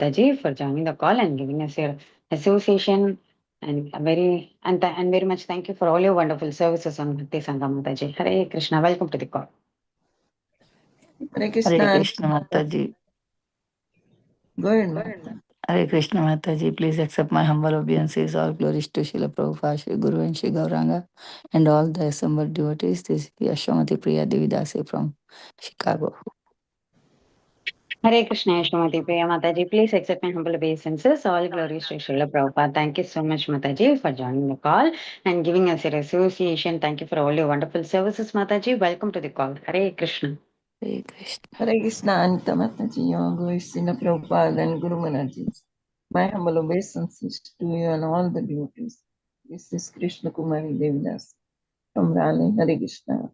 Mataji, for joining the call and giving us your association. And very much thank you for all your wonderful services on Bhakti Sangha Mataji. Hare Krishna, welcome to the call. Hare Hare Krishna. Krishna Mataji. Go ahead, Mata. Hare Krishna Mataji. Please accept my humble obeisances. All glories to Srila Prabhupada, Shri Guru and Shri Gauranga and all the assembled devotees. This is Yashwamati Priya Devidasi from Chicago. Hare Krishna, Shrimati Priya Mataji. Please accept my humble obeisances. All glories to Srila Prabhupada. Thank you so much, Mataji, for joining the call and giving us your association. Thank you for all your wonderful services, Mataji. Welcome to the call. Hare Krishna. Hare Krishna. Hare Krishna, Anita Mataji, your grace in the Prabhupada and Guru Manaji. My humble obeisances to you and all the devotees. This is Krishna Kumari Devidas from Raleigh. Hare Krishna.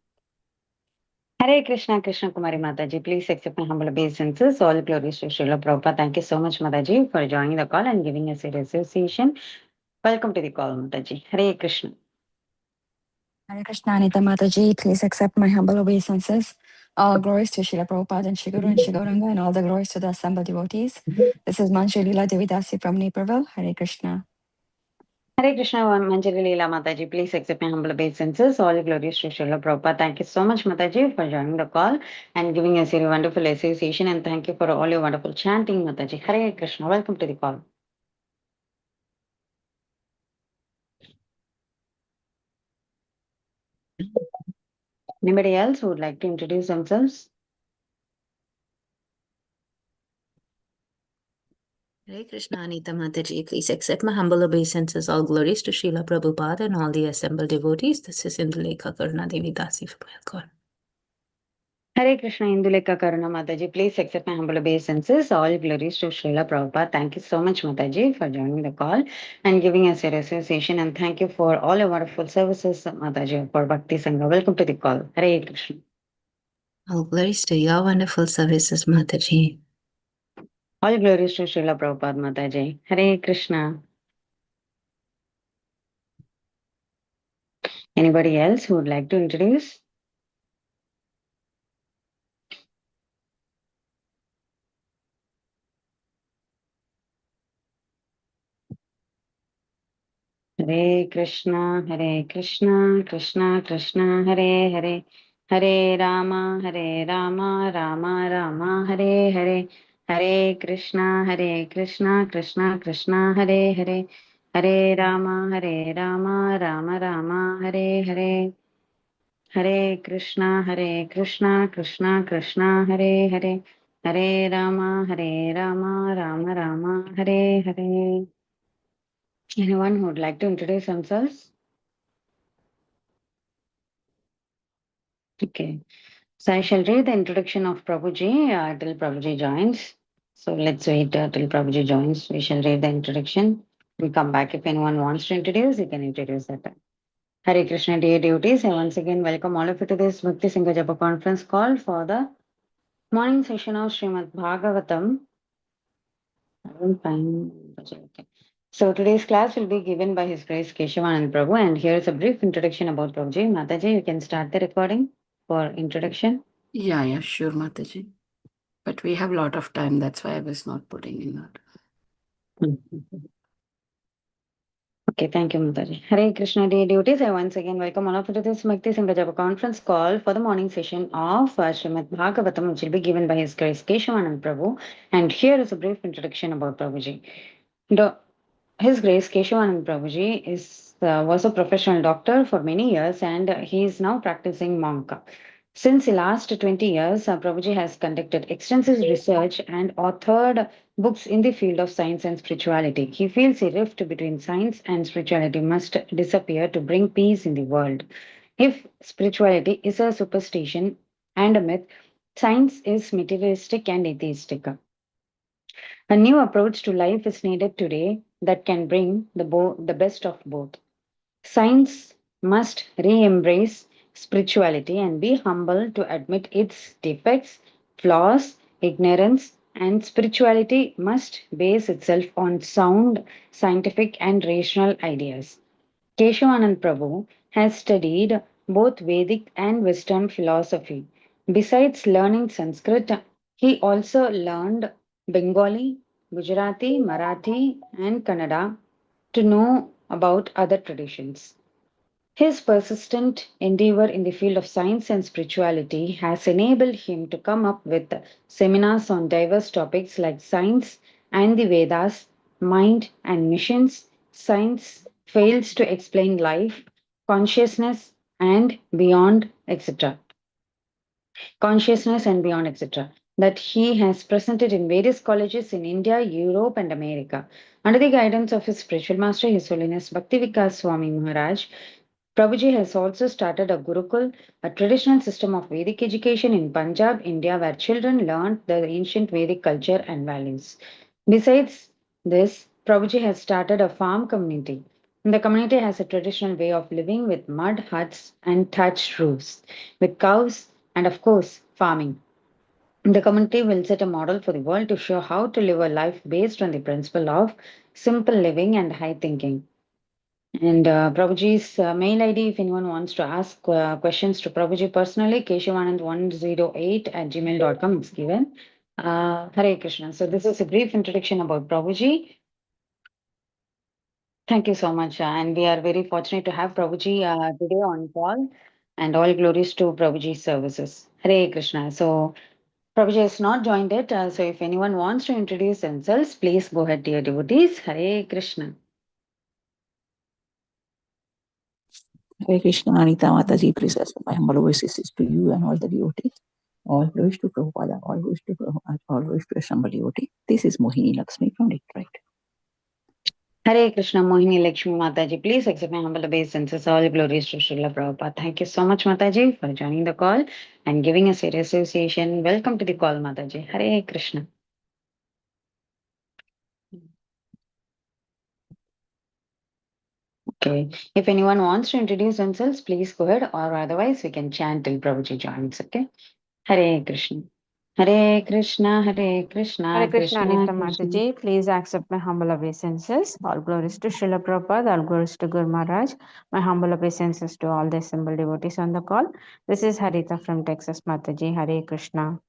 Hare Krishna, Krishna Kumari Mataji. Please accept my humble obeisances. All glories to Srila Prabhupada. Thank you so much, Mataji, for joining the call and giving us your association. Welcome to the call, Mataji. Hare Krishna. Hare Krishna, Anita Mataji, please accept my humble obeisances. All glories to Srila Prabhupada and Shri Guru and Shri Gauranga, and all the glories to the assembled devotees. This is Manjari Leela Devidasi from Naperville. Hare Krishna. Hare Krishna, Manjari Leela Mataji. Please accept my humble obeisances. All glories to Srila Prabhupada. Thank you so much, Mataji, for joining the call and giving us your wonderful association. And thank you for all your wonderful chanting, Mataji. Hare Krishna. Welcome to the call. Anybody else who would like to introduce themselves? Hare Krishna, Anita Mataji. Please accept my humble obeisances. All glories to Srila Prabhupada and all the assembled devotees. This is Indulekha Karuna Devi Dasi from Elcon. Hare Krishna, Indulekha Karuna Mataji. Please accept my humble obeisances. All glories to Srila Prabhupada. Thank you so much, Mataji, for joining the call and giving us your association. And thank you for all your wonderful services, Mataji, for Bhakti Sangha. Welcome to the call. Hare Krishna. All glories to your wonderful services, Mataji. All glories to Srila Prabhupada Mataji. Hare Krishna. Anybody else who would like to introduce? Hare Krishna, Hare Krishna, Krishna Krishna, Hare Hare, Hare Rama, Rama Rama, Hare Hare, Hare Krishna, Krishna Krishna, Hare Hare, Hare Rama, Rama Rama, Hare Hare, Hare Krishna, Krishna Krishna, Hare Hare, Hare Rama, Rama Rama, Hare Hare. Anyone who would like to introduce themselves? Okay. So I shall read the introduction of Prabhuji till Prabhuji joins. So let's wait till Prabhuji joins. We shall read the introduction. We'll come back. If anyone wants to introduce, you can introduce that time. Hare Krishna, dear devotees. I once again welcome all of you to this Bhakti Sangha Japa conference call for the morning session of Srimad Bhagavatam. I will find. Okay. So today's class will be given by His Grace Keshavanand Prabhu, and here is a brief introduction about Prabhuji. Mataji, you can start the recording for introduction. Yeah, sure, Mataji. But we have a lot of time. That's why I was not putting in that. Okay, thank you, Mataji. Hare Krishna, dear devotees. I once again welcome all of you to this Bhakti Sangha Japa conference call for the morning session of Srimad Bhagavatam, which will be given by His Grace Keshavanand Prabhu. And here is a brief introduction about Prabhuji. His Grace Keshavanand Prabhuji was a professional doctor for many years, and he is now practicing monk. Since the last 20 years, Prabhuji has conducted extensive research and authored books in the field of science and spirituality. He feels a rift between science and spirituality must disappear to bring peace in the world. If spirituality is a superstition and a myth, science is materialistic and atheistic. A new approach to life is needed today that can bring the best of both. Science must re embrace spirituality and be humble to admit its defects, flaws, ignorance, and spirituality must base itself on sound, scientific, and rational ideas. Keshavanand Prabhu has studied both Vedic and Western philosophy. Besides learning Sanskrit, he also learned Bengali, Gujarati, Marathi, and Kannada to know about other traditions. His persistent endeavor in the field of science and spirituality has enabled him to come up with seminars on diverse topics like science and the Vedas, mind and missions, science fails to explain life, consciousness and beyond, etc. Consciousness and beyond, etc. That he has presented in various colleges in India, Europe, and America. Under the guidance of his spiritual master, His Holiness Bhaktivikas Swami Maharaj, Prabhuji has also started a Gurukul, a traditional system of Vedic education in Punjab, India, where children learn the ancient Vedic culture and values. Besides this, Prabhuji has started a farm community. The community has a traditional way of living with mud huts and thatched roofs, with cows and, of course, farming. The community will set a model for the world to show how to live a life based on the principle of simple living and high thinking. And Prabhuji's mail ID, if anyone wants to ask questions to Prabhuji personally, keshavanand108 at gmail.com is given. Hare Krishna. So this is a brief introduction about Prabhuji. Thank you so much. And we are very fortunate to have Prabhuji today on call. And all glories to Prabhuji's services. Hare Krishna. So Prabhuji has not joined it. So if anyone wants to introduce themselves, please go ahead, dear devotees. Hare Krishna. Hare Krishna, Anita Mataji, please accept my humble obeisances to you and all the devotees. All glories to Prabhupada, all glories to Prabhupada, all glories to assembled devotee. This is Mohini Lakshmi from Detroit. Hare Krishna, Mohini Lakshmi Mataji. Please accept my humble obeisances. All glories to Srila Prabhupada. Thank you so much, Mataji, for joining the call and giving us your association. Welcome to the call, Mataji. Hare Krishna. Okay. If anyone wants to introduce themselves, please go ahead, or otherwise we can chant till Prabhuji joins. Okay. Hare Krishna. Hare Krishna, Hare Krishna, Hare Krishna, Anita Krishna. Mataji. Please accept my humble obeisances. All glories to Srila Prabhupada, all glories to Guru Maharaj. My humble obeisances to all the assembled devotees on the call. This is Harita from Texas, Mataji. Hare Krishna.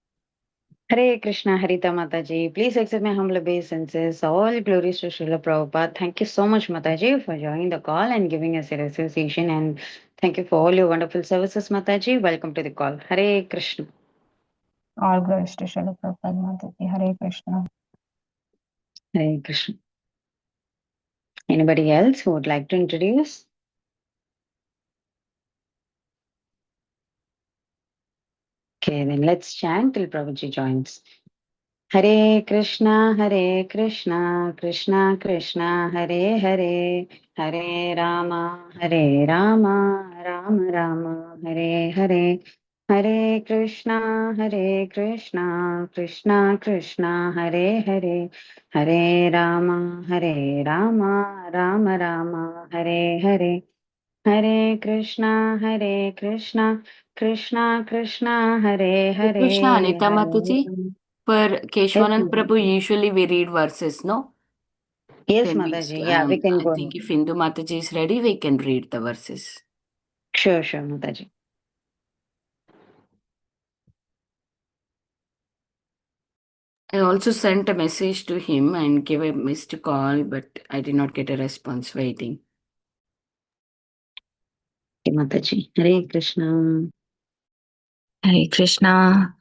Hare Krishna, Harita Mataji. Please accept my humble obeisances. All glories to Srila Prabhupada. Thank you so much, Mataji, for joining the call and giving us your association. And thank you for all your wonderful services, Mataji. Welcome to the call. Hare Krishna. All glories to Srila Prabhupada, Mataji. Hare Krishna. Hare Krishna. Anybody else who would like to introduce? Okay, then let's chant till Prabhuji joins. Hare Krishna, Krishna Krishna, Hare Hare, Hare Rama, Rama, Rama, Hare Hare. Hare Krishna, Krishna Krishna, Hare Hare, Hare Rama, Rama, Rama, Hare Hare. Hare Krishna, Krishna Krishna, Hare Hare Krishna, Hare, Anita Hare Mataji. Rama. For Yes, Keshwanand Mataji. Prabhu, usually we read verses, no? Yes, Then Mataji. Yeah, we can I go think ahead. if Indu Mataji is ready, we can read the verses. Sure, Mataji. I also sent a message to him and gave a missed call, but I did not get a response. Waiting. Okay, Mataji. Hare Krishna. Hare Krishna.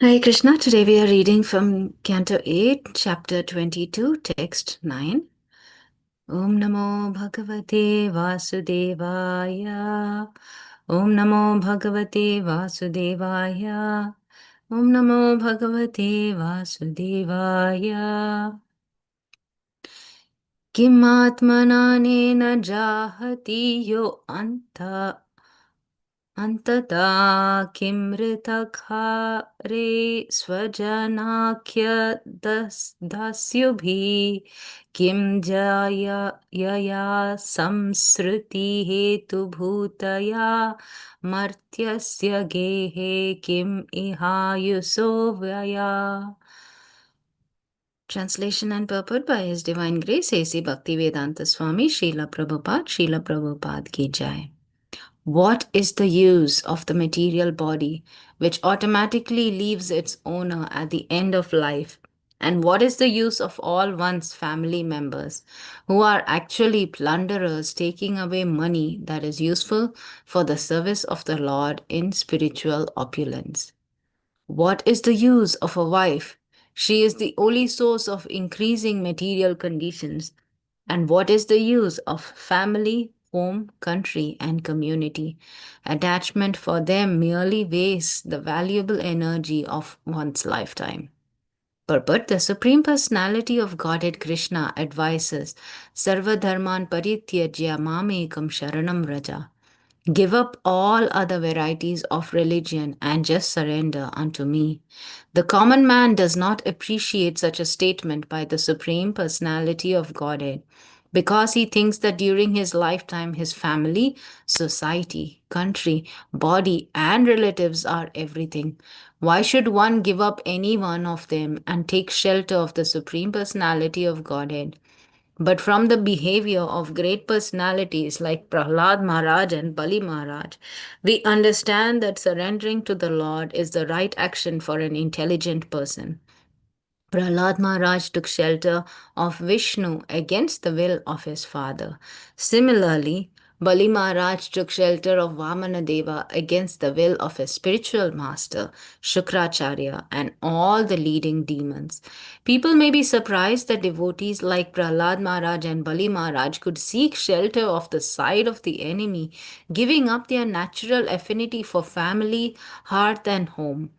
Hare Krishna. Today we are reading from Canto 8, Chapter 22, Text 9. Om Namo Bhagavate Vasudevaya. Om Namo Bhagavate Vasudevaya. Om Namo Bhagavate Vasudevaya. Kim atmananena jahati yo anta antata kimritakare swajanakya dasyubhi kim jaya yaya samsruti hetu bhutaya martyasya gehe kim ihayuso vyaya. Translation and purport by His Divine Grace A.C. Bhaktivedanta Swami Srila Prabhupada Ki Jai. What is the use of the material body which automatically leaves its owner at the end of life And what is the use of all one's family members who are actually plunderers taking away money that is useful for the service of the Lord in spiritual opulence? What is the use of a wife? She is the only source of increasing material conditions. And what is the use of family, home, country, and community? Attachment for them merely wastes the valuable energy of one's lifetime. But the Supreme Personality of Godhead Krishna advises Sarva Dharman Parityajya Mamekam Sharanam Raja. Give up all other varieties of religion and just surrender unto me. The common man does not appreciate such a statement by the Supreme Personality of Godhead because he thinks that during his lifetime his family, society, country, body, and relatives are everything. Why should one give up any one of them and take shelter of the Supreme Personality of Godhead? But from the behavior of great personalities like Prahlad Maharaj and Bali Maharaj, we understand that surrendering to the Lord is the right action for an intelligent person. Prahlad Maharaj took shelter of Vishnu against the will of his father. Similarly, Bali Maharaj took shelter of Vamanadeva against the will of his spiritual master, Shukracharya, and all the leading demons. People may be surprised that devotees like Prahlad Maharaj and Bali Maharaj could seek shelter of the side of the enemy, giving up their natural affinity for family, hearth, and home.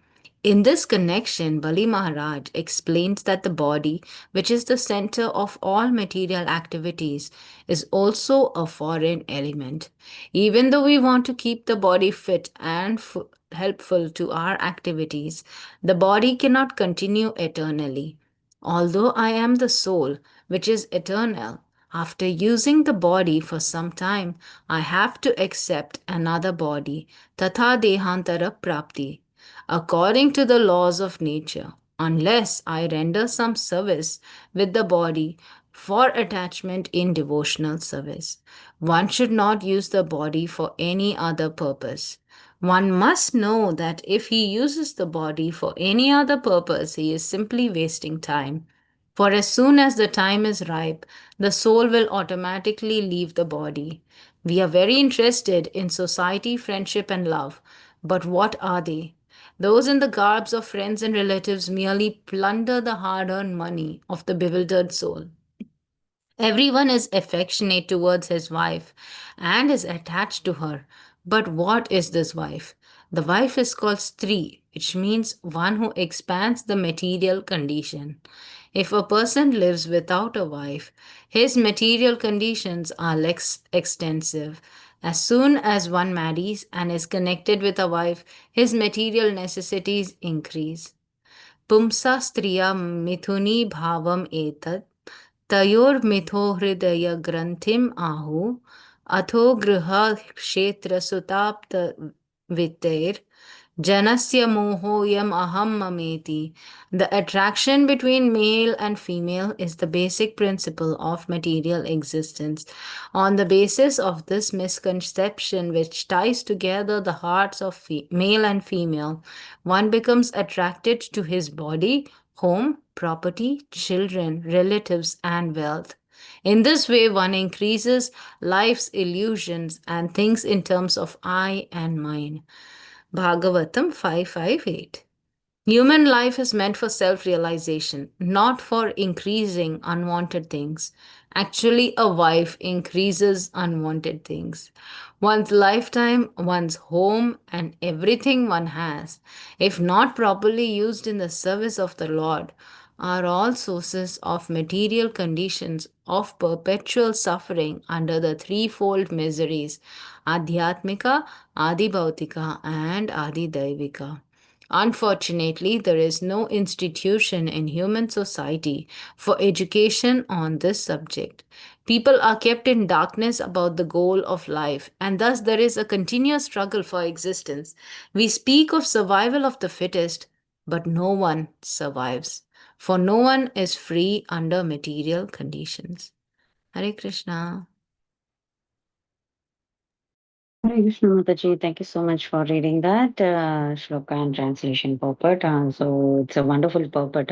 In this connection, Bali Maharaj explains that the body, which is the center of all material activities, is also a foreign element. Even though we want to keep the body fit and helpful to our activities, the body cannot continue eternally. Although I am the soul, which is eternal, after using the body for some time, I have to accept another body, tatha dehantara prapti, according to the laws of nature, unless I render some service with the body for attachment in devotional service. One should not use the body for any other purpose. One must know that if he uses the body for any other purpose, he is simply wasting time. For as soon as the time is ripe, the soul will automatically leave the body. We are very interested in society, friendship, and love. But what are they? Those in the garbs of friends and relatives merely plunder the hard earned money of the bewildered soul. Everyone is affectionate towards his wife and is attached to her. But what is this wife? The wife is called Stri, which means one who expands the material condition. If a person lives without a wife, his material conditions are less extensive. As soon as one marries and is connected with a wife, his material necessities increase. Pumsa striya mithuni bhavam etat तयोर्मिथो हृदय ग्रंथिम आहु अथो गृह क्षेत्र सुताप्त वित्तेर Janasya mohoyam aham mameti. The attraction between male and female is the basic principle of material existence. On the basis of this misconception, which ties together the hearts of male and female, one becomes attracted to his body, home, property, children, relatives, and wealth. In this way, one increases life's illusions and thinks in terms of I and mine. Bhagavatam 558. Human life is meant for self realization, not for increasing unwanted things. Actually, a wife increases unwanted things. One's lifetime, one's home, and everything one has, if not properly used in the service of the Lord, are all sources of material conditions of perpetual suffering under the threefold miseries Adhyatmika, Adibhautika, and Adidaivika. Unfortunately, there is no institution in human society for education on this subject. People are kept in darkness about the goal of life, and thus there is a continuous struggle for existence. We speak of survival of the fittest, but no one survives, for no one is free under material conditions. Hare Krishna. Hare Krishna Mataji, thank you so much for reading that shloka and translation purport. So it's a wonderful purport,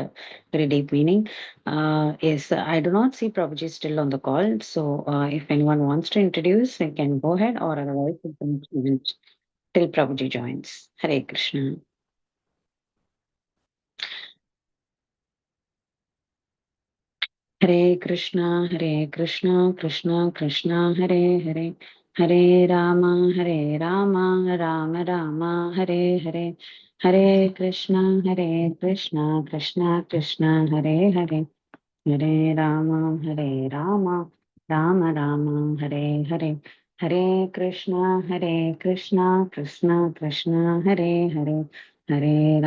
very deep meaning. Yes, I do not see Prabhuji still on the call. So if anyone wants to introduce, they can go ahead, or otherwise we can wait till Prabhuji joins. Hare Krishna. Hare Krishna, Hare Krishna, Krishna Krishna, Hare Hare, Hare Rama, Rama Rama, Hare Hare, Hare Krishna, Krishna Krishna, Hare Hare, Hare Rama, Rama, Hare Hare, Hare Krishna, Krishna Krishna, Hare Hare, Hare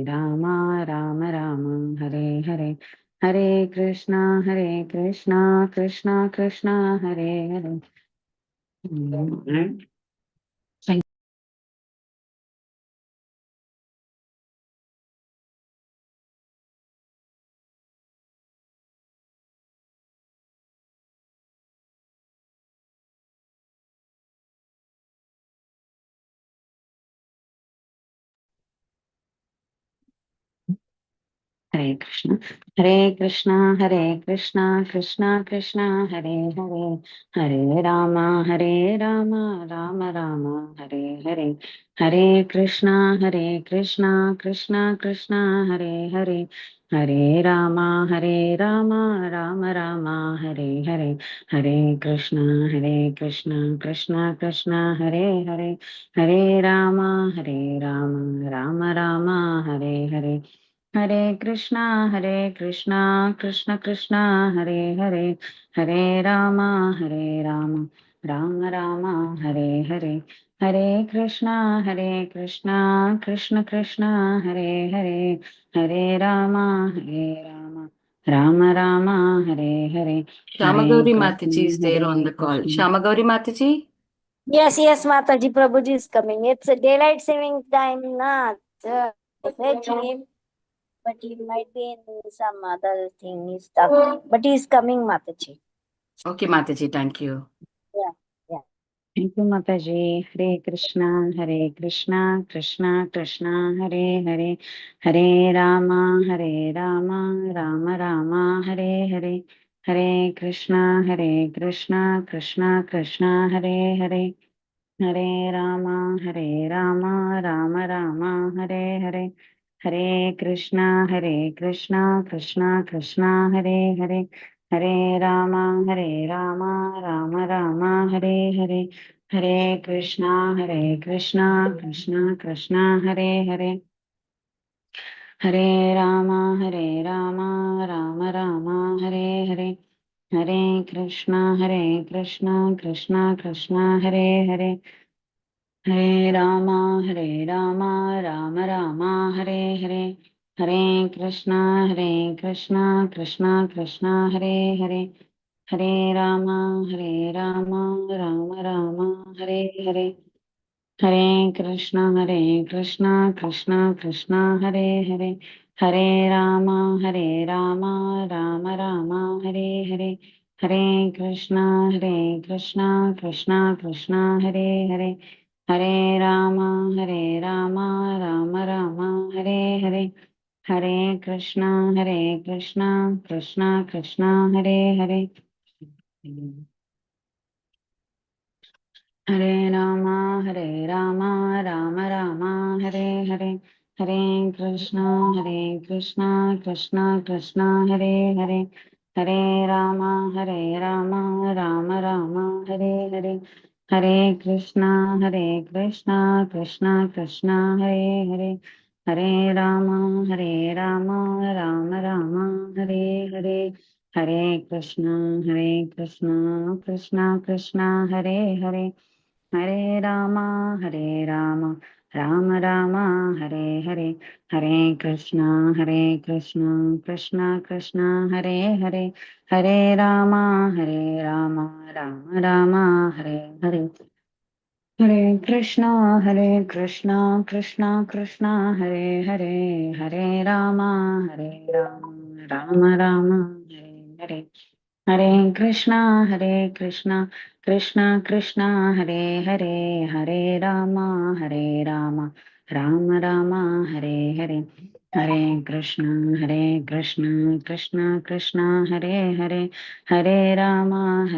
Rama, Rama, Hare Hare. Hare Krishna, Krishna Krishna, Hare Hare. Thank Hare Krishna, Krishna Krishna Krishna, Hare Hare, Hare Rama, Rama, Hare Hare, Hare Krishna, Krishna Krishna, Hare Hare, Hare Rama, Rama, Hare Hare, Hare Krishna, Krishna Krishna, Hare Hare, Hare Rama, Rama, Hare Hare. Hare Krishna, Krishna Krishna, Hare Hare, Hare Rama, Rama, Hare Hare, Hare Krishna, Krishna Krishna, Hare Hare, Hare Rama, Rama, Hare Hare, Hare Shamagauri Mataji is Krishna, there on the call. Krishna. Shamagauri Mataji? Yes, Mataji, Prabhuji is coming. It's a daylight saving time, na. Fetch him, but he might be in some other thing. He's stuck. But he's coming, Mataji. Okay, Mataji, thank you. Yeah. Thank you, Mataji. Hare Krishna, Krishna Krishna, Hare Hare, Hare Rama, Rama, Hare Hare, Hare Krishna, Krishna Krishna, Hare Hare, Hare Rama, Rama, Hare Hare, Hare Krishna, Krishna Krishna, Hare Hare, Hare Rama, Rama, Hare Hare, Hare Krishna, Krishna Krishna, Hare Hare, Hare Rama, Rama, Hare Hare, Hare Krishna, Krishna Krishna, Hare Hare, Hare Rama, Rama, Hare Hare, Hare Krishna, Krishna Krishna, Hare Hare, Hare Rama, Rama, Hare Hare, Hare Krishna, Krishna Krishna, Hare Hare, Hare Rama, Rama, Hare Hare, Hare Krishna, Krishna Krishna, Hare Hare, Hare Rama, Rama, Hare Hare, Hare Krishna, Krishna Krishna, Hare Hare. Hare Rama, Rama, Hare Hare, Hare Krishna, Krishna Krishna, Hare Hare, Hare Rama, Rama, Hare Hare, Hare Krishna, Krishna Krishna, Hare Hare, Hare Rama, Rama, Hare Hare, Hare Krishna, Krishna, Hare Hare, Hare Rama, Rama, Hare Hare, Hare Krishna, Krishna Krishna, Hare Hare, Hare Rama, Rama, Hare Hare. Hare Krishna, Krishna Krishna, Hare Hare, Hare Rama, Rama, Hare Hare. Hare Krishna, Krishna Krishna, Hare Hare, Hare Rama, Rama Rama, Hare Hare. Hare Krishna, Krishna Krishna, Hare Hare, Hare Rama,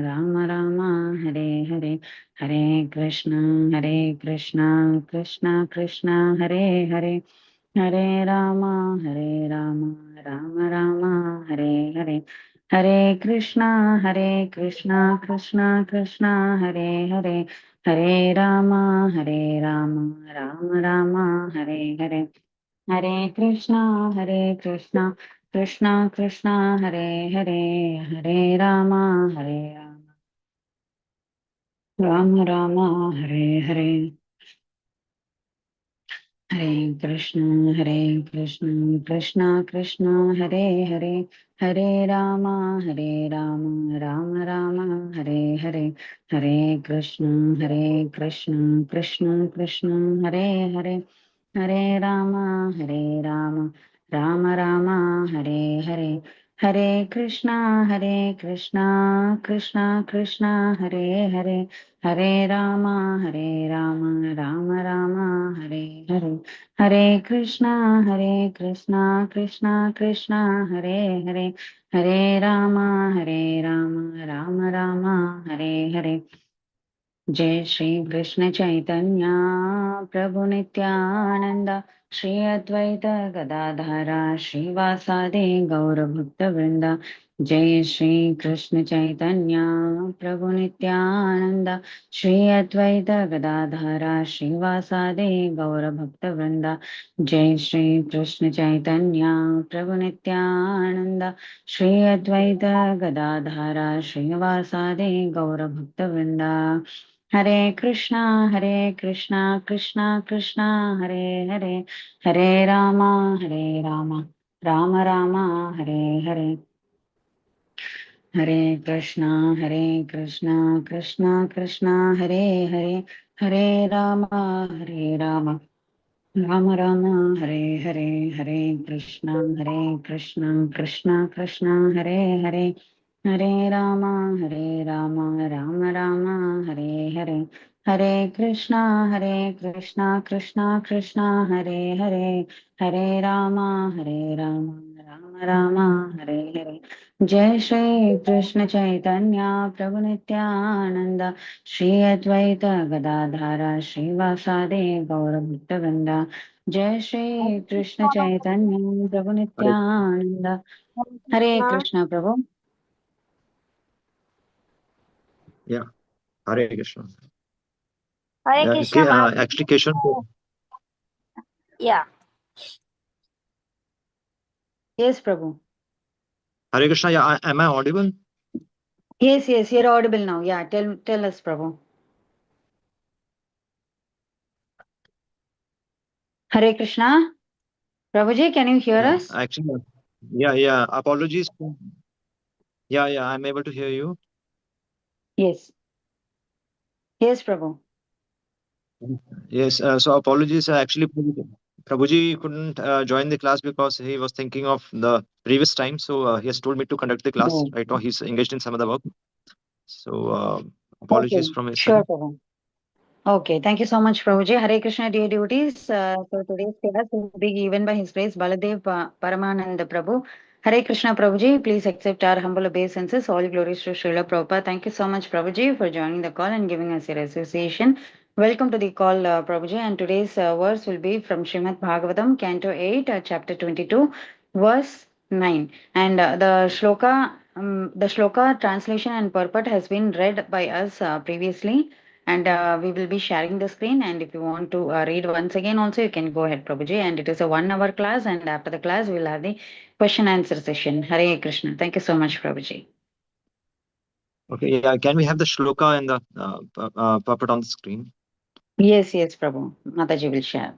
Rama Rama, Hare Hare. Hare Krishna, Krishna Krishna, Hare Hare. Hare Rama, Rama Rama, Hare Hare. Hare Krishna, Krishna Krishna, Hare Hare. Hare Rama, Rama Rama, Hare Hare. Hare Krishna, Krishna Krishna, Hare Hare. Hare Rama, Rama Rama, Hare Hare. Hare Krishna, Krishna Krishna, Hare Hare, Hare Rama, Rama Rama, Hare Hare, Hare Krishna, Krishna Krishna, Hare Hare, Hare Rama, Rama Rama, Hare Hare, Hare Krishna, Krishna Krishna, Hare Hare, Hare Rama, Rama Rama, Hare Hare. Hare Krishna, Krishna Krishna, Hare Hare. Hare Rama, Rama Rama, Hare Hare. जय श्री कृष्ण चैतन्य प्रभु नित्यानंद श्री अद्वैत गदाधरा श्रीवासादि गौर भक्त वृंद जय श्री कृष्ण चैतन्य प्रभु नित्यानंद श्री अद्वैत गदाधरा श्रीवासादि गौर भक्त वृंद जय श्री कृष्ण चैतन्य प्रभु नित्यानंद श्री अद्वैत गदाधरा श्रीवासादि गौर भक्त वृंद Hare Krishna, Krishna Krishna, Hare Hare, Hare Rama, Rama Rama, Hare Hare. Hare Krishna, Krishna Krishna, Hare Hare, Hare Rama, Rama Rama, Hare Hare, Hare Krishna, Krishna Krishna, Hare Hare, Hare Rama, Rama Rama, Hare Hare, Hare Krishna, Krishna Krishna, Hare Hare, Hare Rama, Rama Rama, Hare Hare. Jai Shri Krishna Chaitanya Prabhu Nityananda Shri Advaita Gadadhara Shri Vasade Gaura Bhaktavrinda Jai Shri Krishna Chaitanya Prabhu Hare, Nityananda Hare Krishna Prabhu. yeah, Hare Krishna. Hare Yeah, Krishna okay. Maharaj. Actually, Keshan, Yeah. Yes Prabhu. Hare Krishna. Yeah, am I audible? Yes, you're audible now. Yeah, tell us Prabhu. Hare Krishna. Prabhuji, can you hear Yeah, us? actually, yeah. Apologies. Yeah. I'm able to hear you. Yes. Yes Prabhu. Yes. So apologies. Actually, Prabhuji couldn't join the class because he was thinking of the previous time. So he has told me to conduct the class. Oh, Right now, he's engaged in some other work. So apologies okay. from his Sure side. Prabhu. Okay, thank you so much, Prabhuji. Hare Krishna, dear devotees. So today's class will be given by His Grace Baladeva Paramananda Prabhu. Hare Krishna, Prabhuji. Please accept our humble obeisances. All glories to Srila Prabhupada. Thank you so much, Prabhuji, for joining the call and giving us your association. Welcome to the call, Prabhuji. And today's verse will be from Srimad Bhagavatam, Canto 8, Chapter 22, verse 9. And the shloka translation and purport has been read by us previously, and we will be sharing the screen, and if you want to read once again also, you can go ahead Prabhuji, and it is a 1 hour class, and after the class we will have the question answer session. Hare Krishna. Thank you so much Prabhuji. Okay. Yeah. Can we have the shloka and the puppet on the screen? Yes Prabhu, Mataji will share.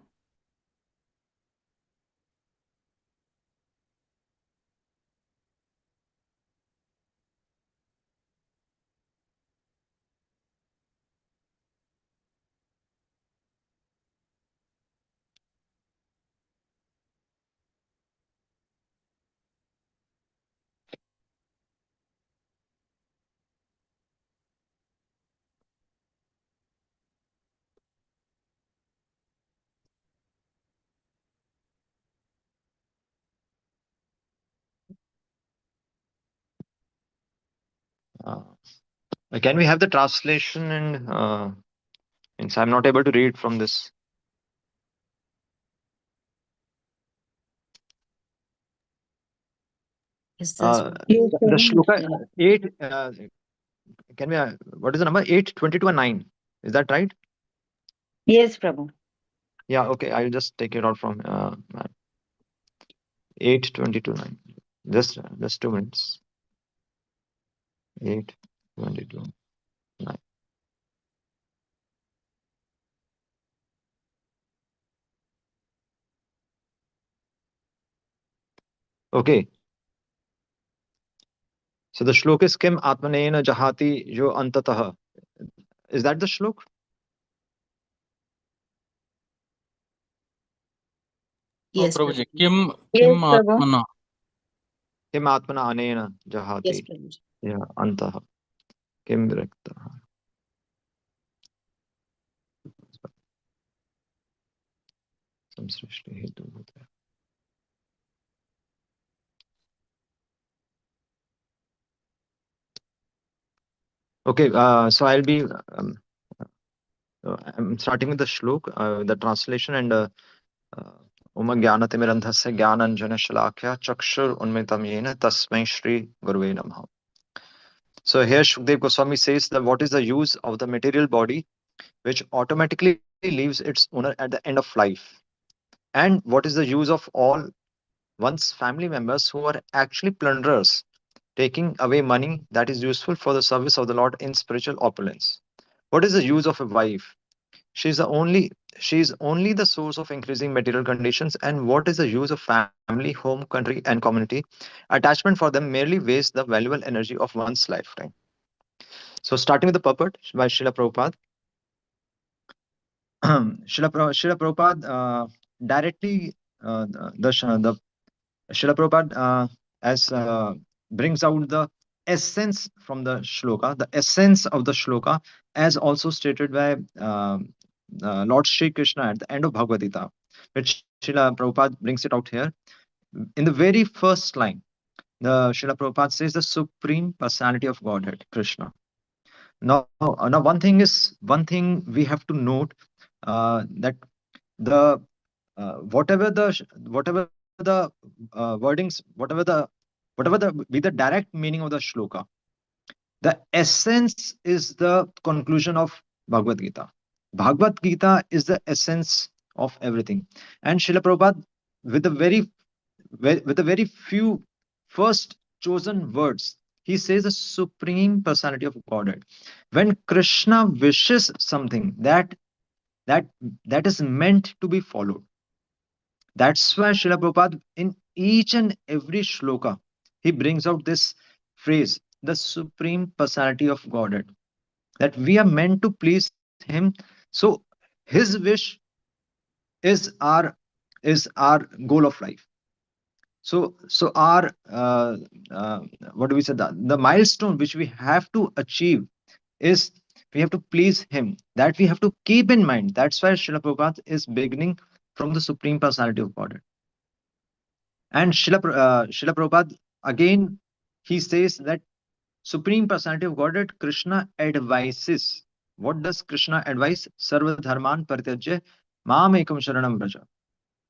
Can we have the translation and since I'm not able to read from this? Is this The shloka 8. Can we? What is the number? 8, 22, and 9. Is that right? Yes, Prabhu. Yeah. Okay. I'll just take it out from 8, 22, 9. Just 2 minutes. 8, 22, 9. Okay. So the shlok is Kim Atmanena Jahati Jo Antatah. Is that the shlok? yes, Prabhuji, Prabhuji. Yes, Kim Prabhu. Atmana. Kim Atmana Anena Yes, Jahati Prabhuji. Ya Antah. Kim Virakta. Samsrishti Hetu Bhutaya. Okay. So I'll be. I'm starting with the shlok, the translation, and Om Jnanatimidandhasya Jnananjana Shalakya Chakshur Unmitam Yena Tasmai Shri Guruve Namaha. So here Shukdev Goswami says that what is the use of the material body which automatically leaves its owner at the end of life? And what is the use of all one's family members who are actually plunderers, taking away money that is useful for the service of the Lord in spiritual opulence? What is the use of a wife? She is only the source of increasing material conditions. And what is the use of family, home, country, and community? Attachment for them merely wastes the valuable energy of one's lifetime. So, starting with the purport by Srila Prabhupada. Srila Prabhupada directly the Srila Prabhupada as brings out the essence from the shloka, the essence of the shloka, as also stated by Lord Shri Krishna at the end of Bhagavad Gita, which Srila Prabhupada brings it out here. In the very first line, the Srila Prabhupada says the Supreme Personality of Godhead, Krishna. Now one thing we have to note that the whatever the wordings, whatever the be the direct meaning of the shloka, the essence is the conclusion of Bhagavad Gita. Bhagavad Gita is the essence of everything. And Srila Prabhupada, with the very few first chosen words, he says the supreme personality of Godhead. When Krishna wishes something, that that is meant to be followed. That's why Srila Prabhupada, in each and every shloka, he brings out this phrase, the supreme personality of Godhead, that we are meant to please him. So his wish is our goal of life. So our what do we say, the milestone which we have to achieve is we have to please him. That we have to keep in mind. That's why Srila Prabhupada is beginning from the supreme personality of Godhead. And Srila Prabhupada, again, he says that Supreme Personality of Godhead, Krishna advises. What does Krishna advise? Sarva dharman parityajya mam ekam sharanam braja.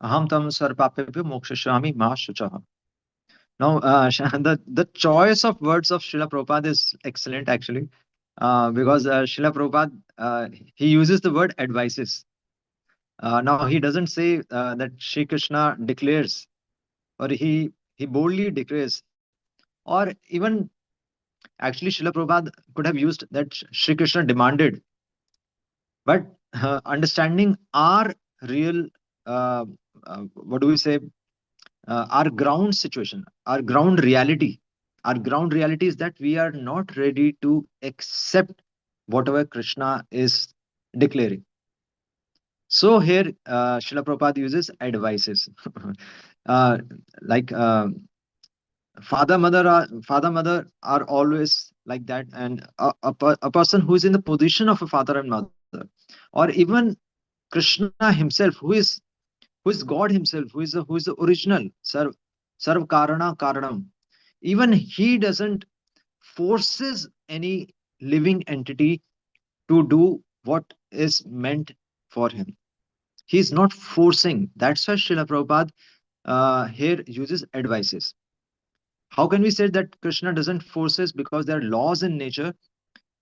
Aham tam sarvapapyo mokshashrami ma shuchaha. Now, the choice of words of Srila Prabhupada is excellent, actually, because Srila Prabhupada, he uses the word advises. Now, he doesn't say that Shri Krishna declares, or he boldly declares, or even actually Srila Prabhupada could have used that Shri Krishna demanded. But understanding our real, what do we say, our ground situation, our ground reality is that we are not ready to accept whatever Krishna is declaring. So here, Srila Prabhupada uses advices. uh, like father mother are always like that, and a person who is in the position of a father and mother, or even Krishna himself, who is God himself, who is the original sarv karana karanam, even he doesn't forces any living entity to do what is meant for him. He's not forcing. That's why Srila Prabhupada here uses advices. How can we say that Krishna doesn't force us? Because there are laws in nature,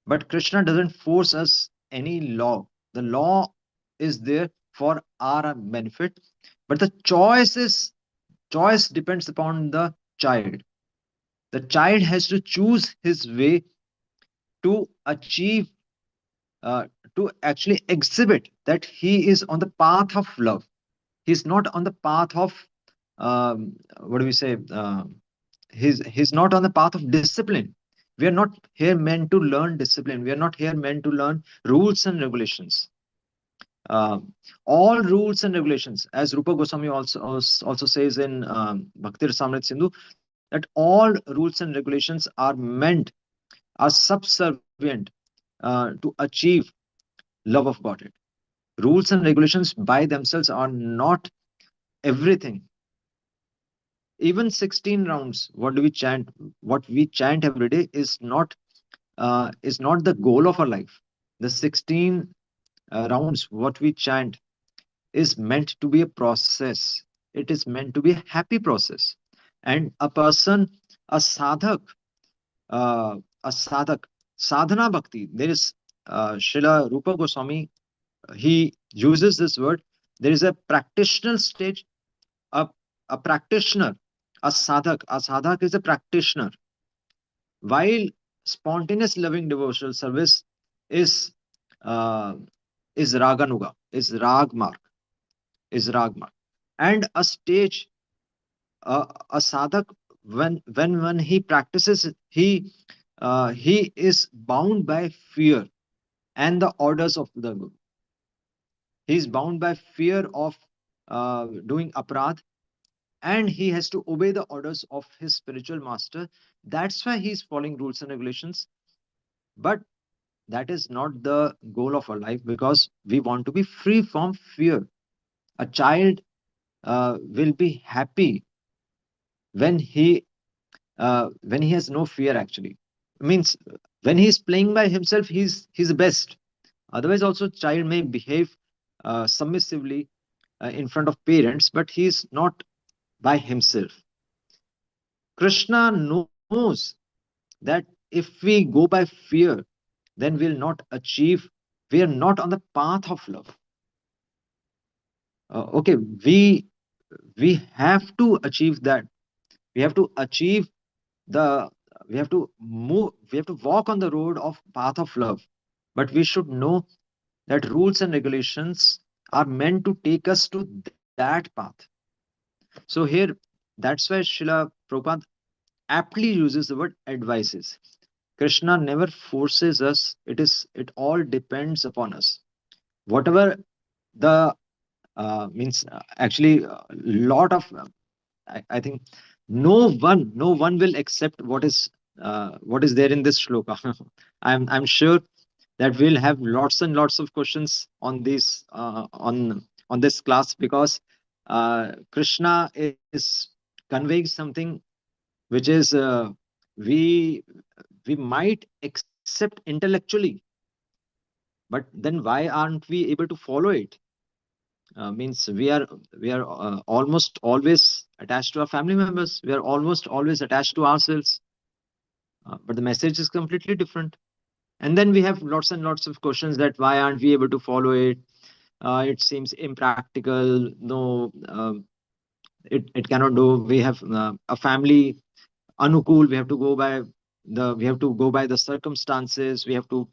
but Krishna doesn't force us any law. The law is there for our benefit, but the choice depends upon the child. The child has to choose his way to achieve, uh, to actually exhibit that he is on the path of love. He's not on the path of, what do we say? He's not on the path of discipline. We are not here meant to learn discipline. We are not here meant to learn rules and regulations. Uh, all rules and regulations, as Rupa Goswami also says in Bhakti Rasamrita Sindhu, that all rules and regulations are meant, are subservient to achieve love of Godhead. Rules and regulations by themselves are not everything. Even 16 rounds, what do we chant? What we chant every day is not the goal of our life. The 16 rounds, what we chant, is meant to be a process. It is meant to be a happy process. And a person, a sadhak, a sadhak, sadhana bhakti. There is Srila Rupa Goswami. He uses this word. There is a practitioner stage, a a practitioner, a sadhak. A sadhak is a practitioner. While spontaneous loving devotional service is uh, raganuga, is ragmark, and a stage, a sadhak, when he practices, he is bound by fear and the orders of the guru. He is bound by fear of doing aparadh, and he has to obey the orders of his spiritual master. That's why he's following rules and regulations. But that is not the goal of our life, because we want to be free from fear. A child will be happy when he has no fear, actually. Means when he's playing by himself, he's the best. Otherwise also child may behave submissively in front of parents, but he's not by himself. Krishna knows that if we go by fear, then we'll not achieve, we are not on the path of love. Okay, we have to achieve that. We have to achieve the, we have to move, we have to walk on the road of path of love. But we should know that rules and regulations are meant to take us to that path. So here, that's why Srila Prabhupada aptly uses the word advices. Krishna never forces us. It all depends upon us. Whatever the means actually a lot of I think no one will accept what is there in this shloka. I'm sure that we'll have lots and lots of questions on this on this class, because Krishna is conveying something which is we might accept intellectually, but then why aren't we able to follow it? Means we are almost always attached to our family members. We are almost always attached to ourselves, but the message is completely different. And then we have lots and lots of questions that why aren't we able to follow it? It seems impractical. No, it cannot do. We have a family anukul. We have to go by the circumstances. We have to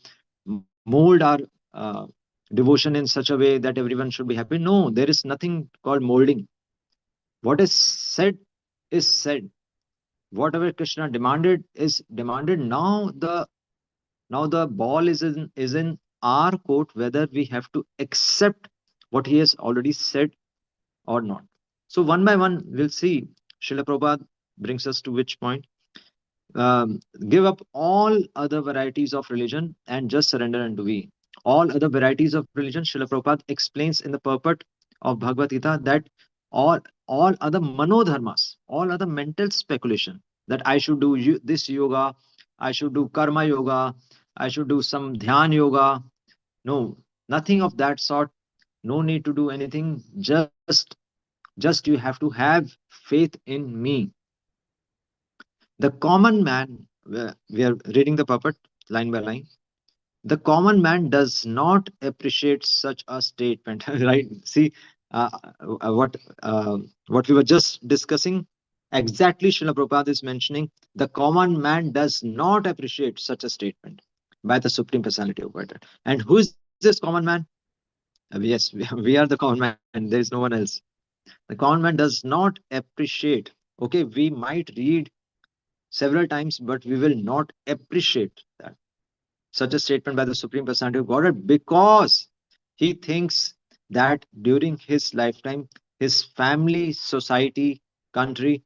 mold our uh, devotion in such a way that everyone should be happy. No, there is nothing called molding. What is said is said. Whatever Krishna demanded is demanded. Now the ball is in our court, whether we have to accept what he has already said or not. So one by one, we'll see. Srila Prabhupada brings us to which point? Give up all other varieties of religion and just surrender unto me. All other varieties of religion, Srila Prabhupada explains in the purport of Bhagavad Gita that all all other manodharmas, all other mental speculation, that I should do this yoga, I should do karma yoga, I should do some dhyan yoga. No, nothing of that sort. No need to do anything. Just you have to have faith in me. The common man, we are reading the puppet line by line. The common man does not appreciate such a statement, right? See, uh, uh, what uh, what we were just discussing. Exactly, Srila Prabhupada is mentioning the common man does not appreciate such a statement by the Supreme Personality of Godhead. And who is this common man? Yes, we are the common man. There is no one else. The common man does not appreciate. Okay, we might read several times, but we will not appreciate that such a statement by the Supreme Personality of Godhead because he thinks that during his lifetime, his family, society, country,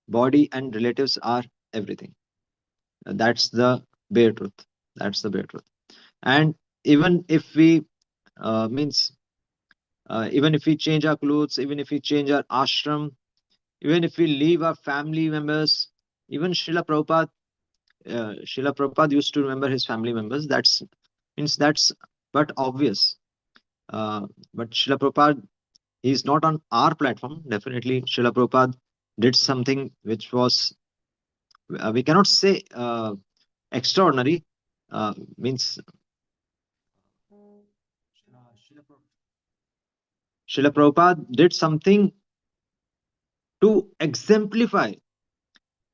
body, and relatives are everything. That's the bare truth. That's the bare truth. And even if we means even if we change our clothes, even if we change our ashram, even if we leave our family members, even Srila Prabhupada used to remember his family members. That's means that's but obvious. But Srila Prabhupada, he is not on our platform. Definitely, Srila Prabhupada did something which was we cannot say extraordinary. Means Srila Prabhupada did something to exemplify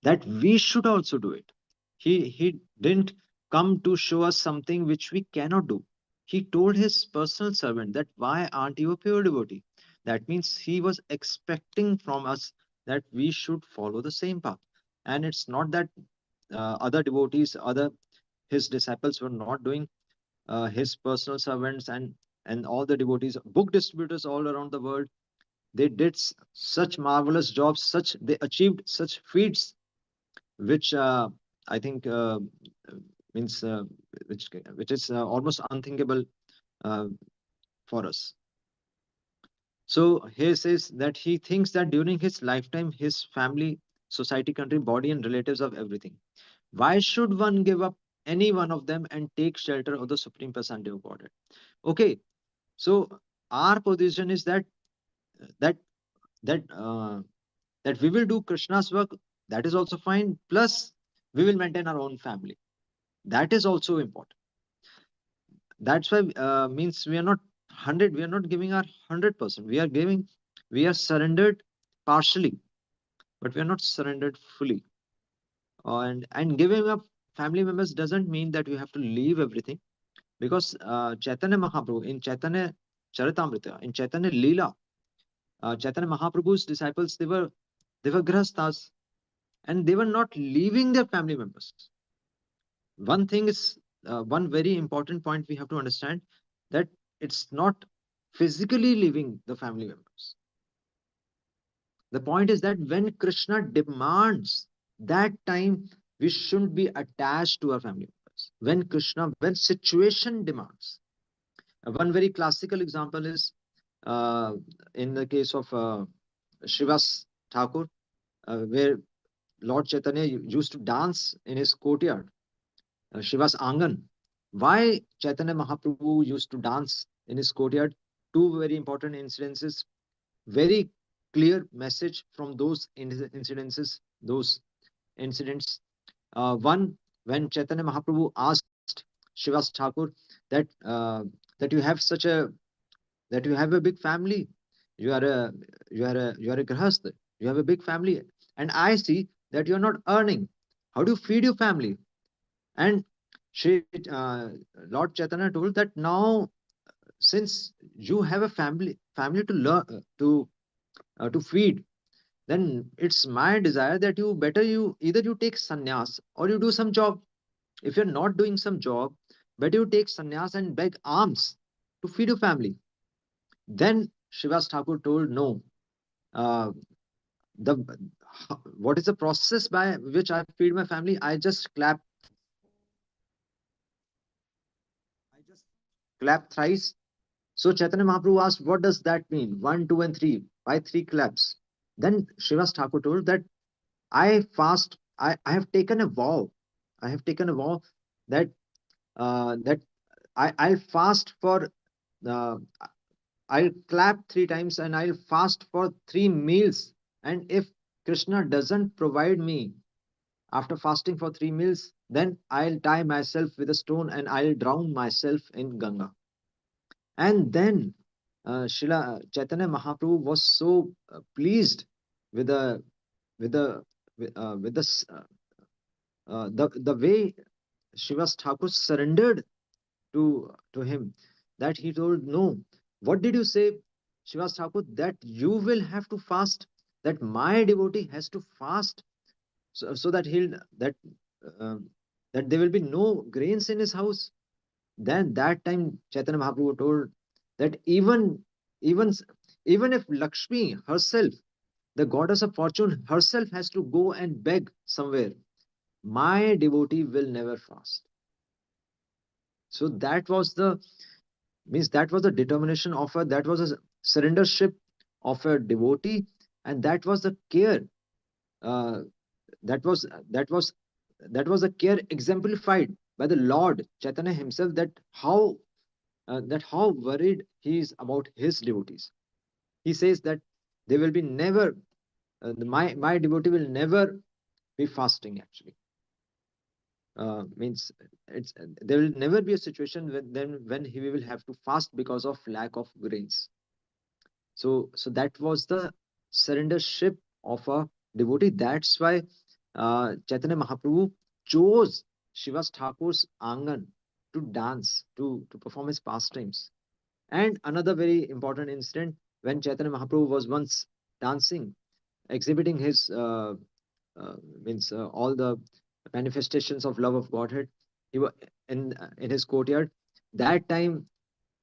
that we should also do it. He didn't come to show us something which we cannot do. He told his personal servant that why aren't you a pure devotee? That means he was expecting from us that we should follow the same path. And it's not that other devotees, other his disciples were not doing. His personal servants and all the devotees, book distributors all around the world, they did such marvelous jobs, such they achieved such feats which I think means which is almost unthinkable uh, for us. So he says that he thinks that during his lifetime, his family, society, country, body, and relatives of everything. Why should one give up any one of them and take shelter of the Supreme Personality of Godhead? Okay, so our position is that that that we will do Krishna's work. That is also fine. Plus, we will maintain our own family. That is also important. That's why means we are not 100, we are not giving our 100%, we are giving, we are surrendered partially, but we are not surrendered fully. And giving up family members doesn't mean that we have to leave everything, because Chaitanya Mahaprabhu in Chaitanya Charitamrita, in Chaitanya Leela, Chaitanya Mahaprabhu's disciples, they were grahasthas, and they were not leaving their family members. One thing is one very important point we have to understand, that it's not physically leaving the family members. The point is that when Krishna demands, that time we shouldn't be attached to our family members. When situation demands. One very classical example is uh, in the case of Srivas Thakur, where Lord Chaitanya used to dance in his courtyard, Shiva's Angan. Why Chaitanya Mahaprabhu used to dance in his courtyard? Two very important incidences, very clear message from those incidences, those incidents. One, when Chaitanya Mahaprabhu asked Shivas Thakur that that you have such a that you have a big family, you are a grahastha, you have a big family, and I see that you are not earning. How do you feed your family? And she, Lord Chaitanya told that now, since you have a family to learn to feed, then it's my desire that you better you either you take sannyas or you do some job. If you're not doing some job, better you take sannyas and beg alms to feed your family. Then Shivas Thakur told, no. Uh, the what is the process by which I feed my family? I just clap thrice. So Chaitanya Mahaprabhu asked, what does that mean? One, two, and three. Why three claps? Then Shivas Thakur told that I fast, I have taken a vow. I have taken a vow that that I'll fast for, uh, I'll clap 3 times and I'll fast for 3 meals. And if Krishna doesn't provide me after fasting for 3 meals, then I'll tie myself with a stone and I'll drown myself in Ganga. And then Srila Chaitanya Mahaprabhu was so pleased with the with the with the way Shivas Thakur surrendered to him, that he told, no, what did you say, Shivas Thakur, that you will have to fast, that my devotee has to fast, so that um, that there will be no grains in his house. Then that time Chaitanya Mahaprabhu told that even even if Lakshmi herself, the goddess of fortune herself, has to go and beg somewhere, my devotee will never fast. So that was the, means that was the determination of a, that was a surrendership of a devotee, and that was the care, uh, that was that was that was the care exemplified by the Lord Chaitanya himself, that how worried he is about his devotees. He says that they will be never, my devotee will never be fasting actually. Means it's, there will never be a situation when he will have to fast because of lack of grains. So that was the surrendership of a devotee. That's why Chaitanya Mahaprabhu chose Shivas Thakur's Angan to dance, to perform his pastimes. And another very important incident, when Chaitanya Mahaprabhu was once dancing, exhibiting his means all the manifestations of love of Godhead, he was in his courtyard. That time,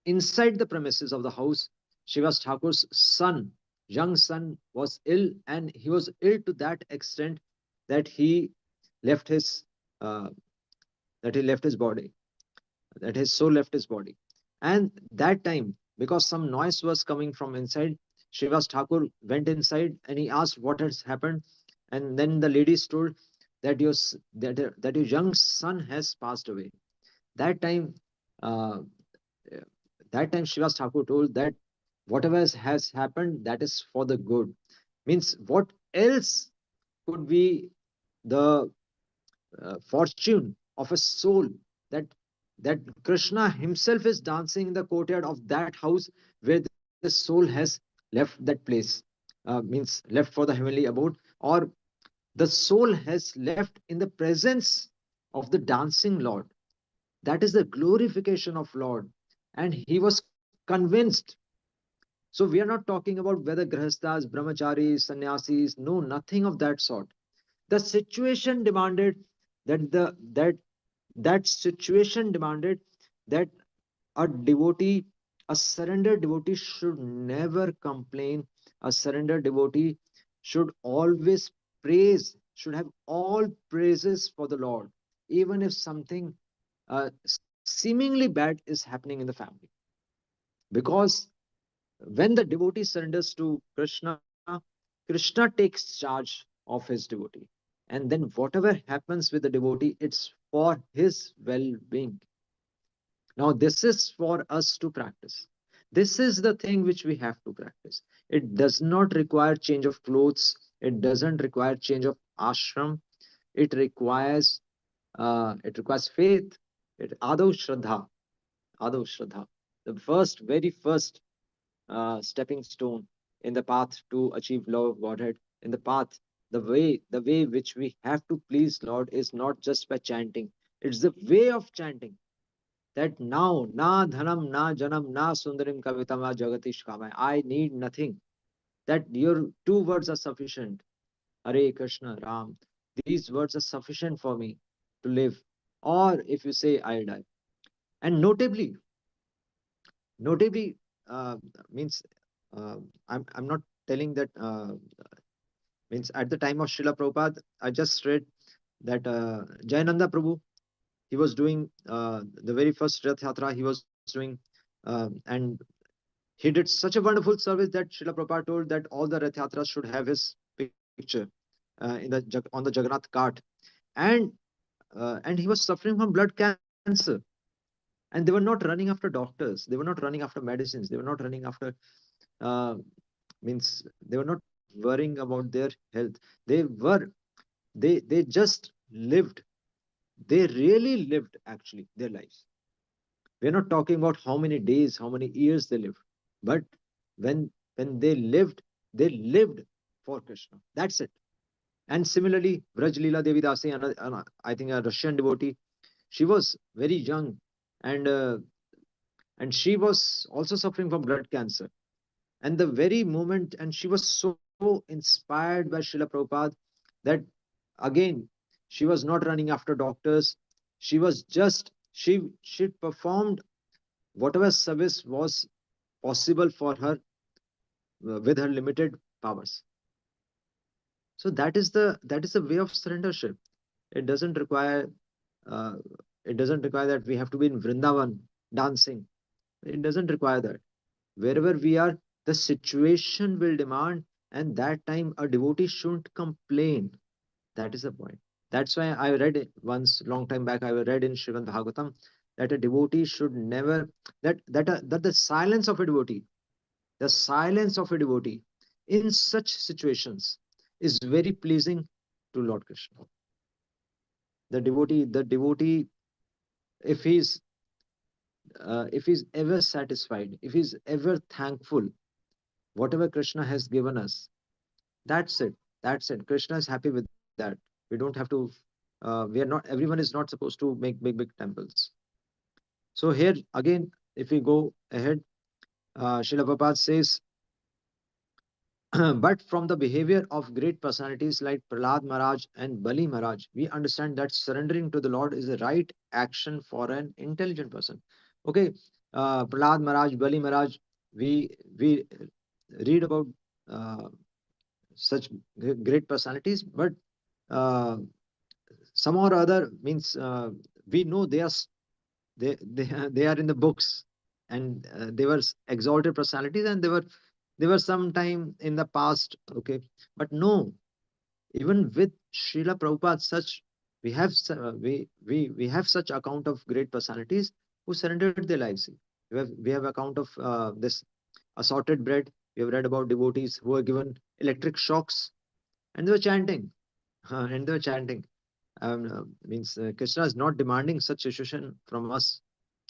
inside the premises of the house, Shivas Thakur's son, young son, was ill, and he was ill to that extent that he left his uh, that he left his body, that his soul left his body. And that time, because some noise was coming from inside, Shivas Thakur went inside and he asked what has happened. And then the ladies told that that your young son has passed away. That time, uh, that time Shivas Thakur told that whatever has happened, that is for the good. Means what else could be the fortune of a soul, that that Krishna himself is dancing in the courtyard of that house where the soul has left that place, means left for the heavenly abode, or the soul has left in the presence of the dancing Lord. That is the glorification of Lord. And he was convinced. So we are not talking about whether grahasthas, brahmacharis, sannyasis, no, nothing of that sort. The situation demanded that that situation demanded that a devotee, a surrendered devotee, should never complain. A surrendered devotee should always praise, should have all praises for the Lord, even if something seemingly bad is happening in the family. Because when the devotee surrenders to Krishna, Krishna takes charge of his devotee. And then whatever happens with the devotee, it's for his well being. Now, this is for us to practice. This is the thing which we have to practice. It does not require change of clothes, it doesn't require change of ashram, it requires faith, adav shraddha, adav shraddha. The first, very first stepping stone in the path to achieve love of Godhead. In the path, the way which we have to please Lord is not just by chanting. It's the way of chanting. That now, na dhanam, na janam, na sundarim kavitama jagatish kamai. I need nothing. That your 2 words are sufficient. Hare Krishna, Ram. These words are sufficient for me to live. Or if you say, I'll die. And notably means I'm not telling that means at the time of Srila Prabhupada, I just read that Jayananda Prabhu, he was doing the very first Rath Yatra he was doing, and he did such a wonderful service that Srila Prabhupada told that all the Rath Yatras should have his picture on the Jagannath cart, and and he was suffering from blood cancer. And they were not running after doctors. They were not running after medicines. They were not running after, uh, means they were not worrying about their health. They were, they just lived. They really lived actually their lives. We're not talking about how many days, how many years they lived, but when they lived for Krishna. That's it. And similarly, Vraj Leela Devi Dasi, I think a Russian devotee, she was very young, and and she was also suffering from blood cancer. And the very moment, and she was so inspired by Srila Prabhupada that again she was not running after doctors. She was just she performed whatever service was possible for her with her limited powers. So that is the way of surrendership. It doesn't require uh, it doesn't require that we have to be in Vrindavan dancing. It doesn't require that. Wherever we are, the situation will demand, and that time a devotee shouldn't complain. That is the point. That's why I read it once, long time back. I read in Srimad Bhagavatam that a devotee should never, that the silence of a devotee, the silence of a devotee in such situations is very pleasing to Lord Krishna. The devotee, if he's ever satisfied, if he's ever thankful, whatever Krishna has given us, that's it. That's it. Krishna is happy with that. We don't have to. We are not. Everyone is not supposed to make big temples. So here again, if we go ahead, Srila Prabhupada says, but from the behavior of great personalities like Prahlad Maharaj and Bali Maharaj, we understand that surrendering to the Lord is the right action for an intelligent person. Okay, Prahlad Maharaj, Bali Maharaj, we read about uh, such great personalities, but uh, some or other means we know they are in the books, and they were exalted personalities, and they were sometime in the past. Okay, but no, even with Srila Prabhupada, such we have such account of great personalities who surrendered their lives. We have account of this assorted bread. We have read about devotees who were given electric shocks, and they were chanting, and they were chanting. Means Krishna is not demanding such situation from us,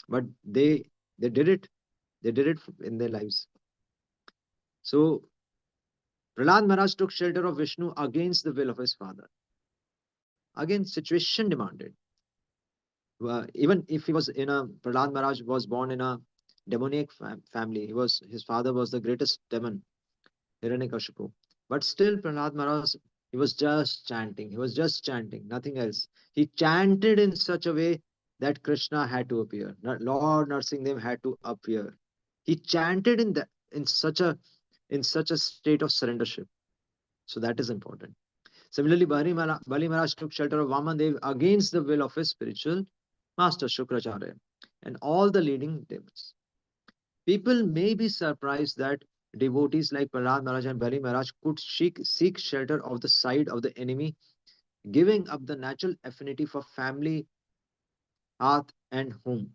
but they did it. They did it in their lives. So Prahlad Maharaj took shelter of Vishnu against the will of his father. Again, situation demanded. Even if he was in a Prahlad Maharaj was born in a demoniac family. His father was the greatest demon, Hiranyakashipu. But still, Prahlad Maharaj, he was just chanting. He was just chanting, nothing else. He chanted in such a way that Krishna had to appear. Lord Narsinghdev had to appear. He chanted in such a state of surrendership. So that is important. Similarly, Bali Maharaj took shelter of Vamandev against the will of his spiritual master Shukracharya and all the leading devas. People may be surprised that devotees like Prahlad Maharaj and Bali Maharaj could seek shelter of the side of the enemy, giving up the natural affinity for family, hearth, and home.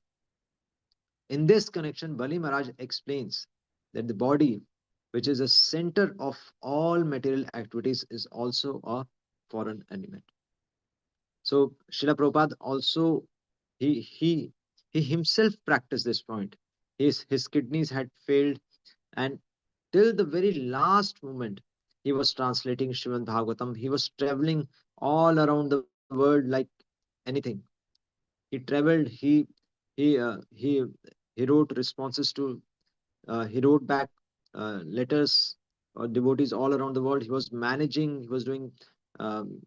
In this connection, Bali Maharaj explains that the body, which is a center of all material activities, is also a foreign element. So Srila Prabhupada also he he he himself practiced this point. His kidneys had failed, and till the very last moment, he was translating Srimad Bhagavatam. He was traveling all around the world like anything. He traveled. He uh, he he wrote responses to. He wrote back letters or devotees all around the world. He was managing. He was doing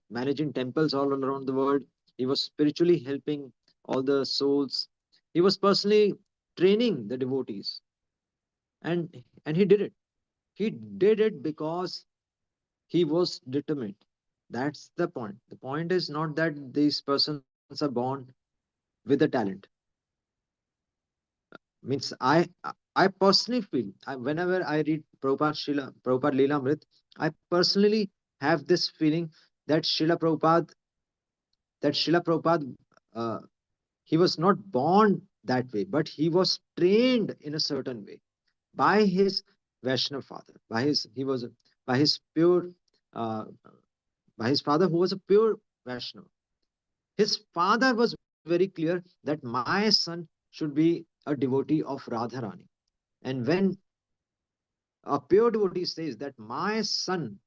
managing temples all around the world. He was spiritually helping all the souls. He was personally training the devotees, and he did it. He did it because he was determined. That's the point. The point is not that these persons are born with a talent. Means I personally feel whenever I read Prabhupada Leela I personally have this feeling that Srila Prabhupada uh, he was not born that way, but he was trained in a certain way by his Vaishnav father, by his pure, uh, by his father who was a pure Vaishnav. His father was very clear that my son should be a devotee of Radharani. And when a pure devotee says that my son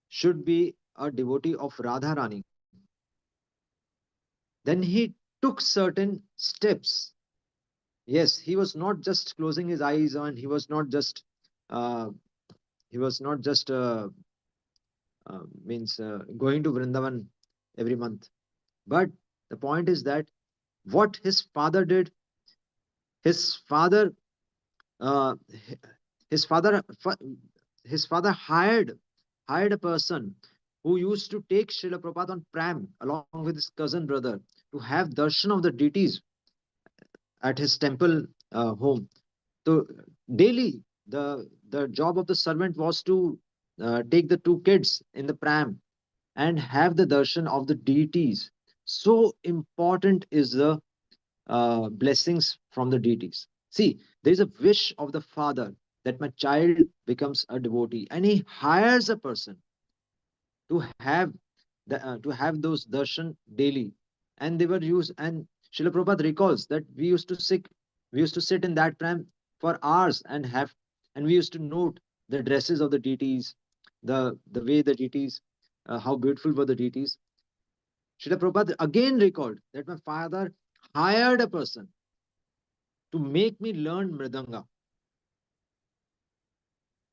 should be a devotee of Radharani, then he took certain steps. Yes, he was not just closing his eyes and uh, he was not just means going to Vrindavan every month. But the point is that what his father did, his father, uh, his father, his father hired a person who used to take Srila Prabhupada on pram along with his cousin brother to have darshan of the deities at his temple home. So daily, the job of the servant was to take the two kids in the pram and have the darshan of the deities. So important is the blessings from the deities. See, there is a wish of the father that my child becomes a devotee, and he hires a person to have those darshan daily, and they were used. And Srila Prabhupada recalls that we used to sit in that pram for hours and we used to note the dresses of the deities, the way the deities, how beautiful were the deities. Srila Prabhupada again recalled that my father hired a person to make me learn mridanga.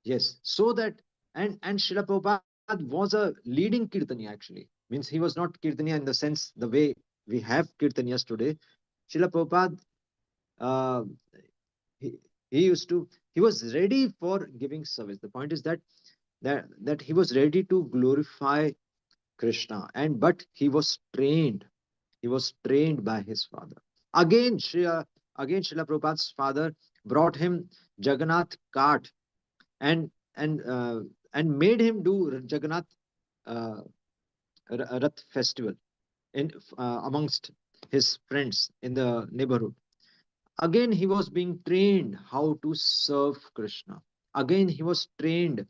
Yes, so that and Srila Prabhupada was a leading kirtaniya actually. Means he was not kirtaniya in the sense the way we have kirtaniyas today. Srila Prabhupada, uh, he, he was ready for giving service. The point is that he was ready to glorify Krishna, and but he was trained. He was trained by his father. Again, Srila Prabhupada's father brought him Jagannath cart and and uh, and made him do Jagannath uh, Rath festival in amongst his friends in the neighborhood. Again, he was being trained how to serve Krishna. Again, he was trained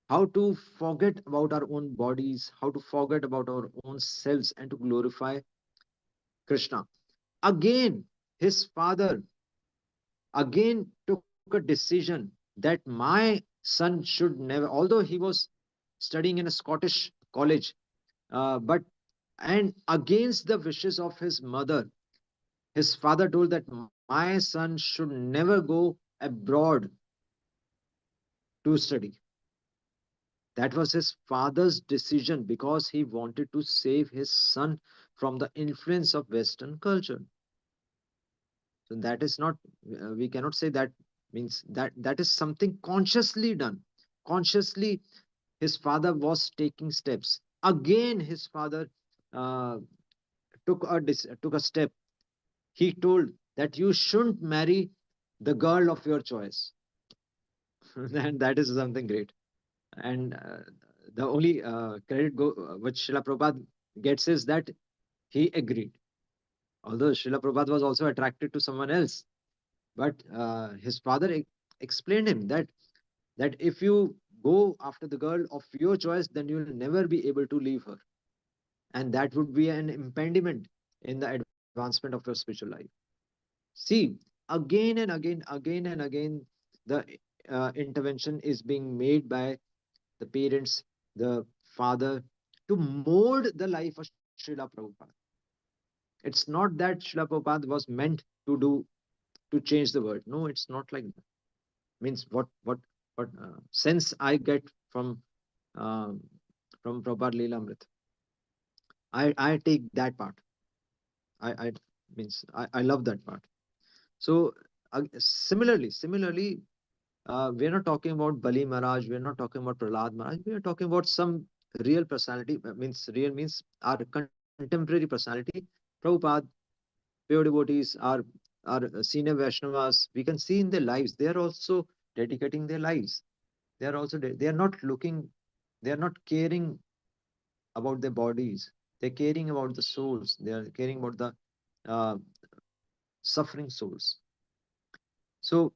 how to forget about our own bodies, how to forget about our own selves, and to glorify Krishna. Again, his father again took a decision that my son should never, although he was studying in a Scottish college, but and against the wishes of his mother, his father told that my son should never go abroad to study. That was his father's decision because he wanted to save his son from the influence of Western culture. So that is not, we cannot say that means that is something consciously done. Consciously, his father was taking steps. Again, his father uh, took a step. He told that you shouldn't marry the girl of your choice. And that is something great. And the only which Srila Prabhupada gets is that he agreed. Although Srila Prabhupada was also attracted to someone else, but his father explained him that if you go after the girl of your choice, then you will never be able to leave her, and that would be an impediment in the advancement of your spiritual life. See, again and again, the intervention is being made by the parents, the father, to mold the life of Srila Prabhupada. It's not that Srila Prabhupada was meant to change the world. No, it's not like that. Means what sense I get um, from Prabhupada Leela Amrit. I take that part. I means I love that part. So similarly, we're not talking about Bali Maharaj. We're not talking about Prahlad Maharaj. We are talking about some real personality. Means real means our contemporary personality. Prabhupada, pure devotees, our senior Vaishnavas. We can see in their lives. They are also dedicating their lives. They are not looking. They are not caring about their bodies. They're caring about the souls. They are caring about the uh, suffering souls. So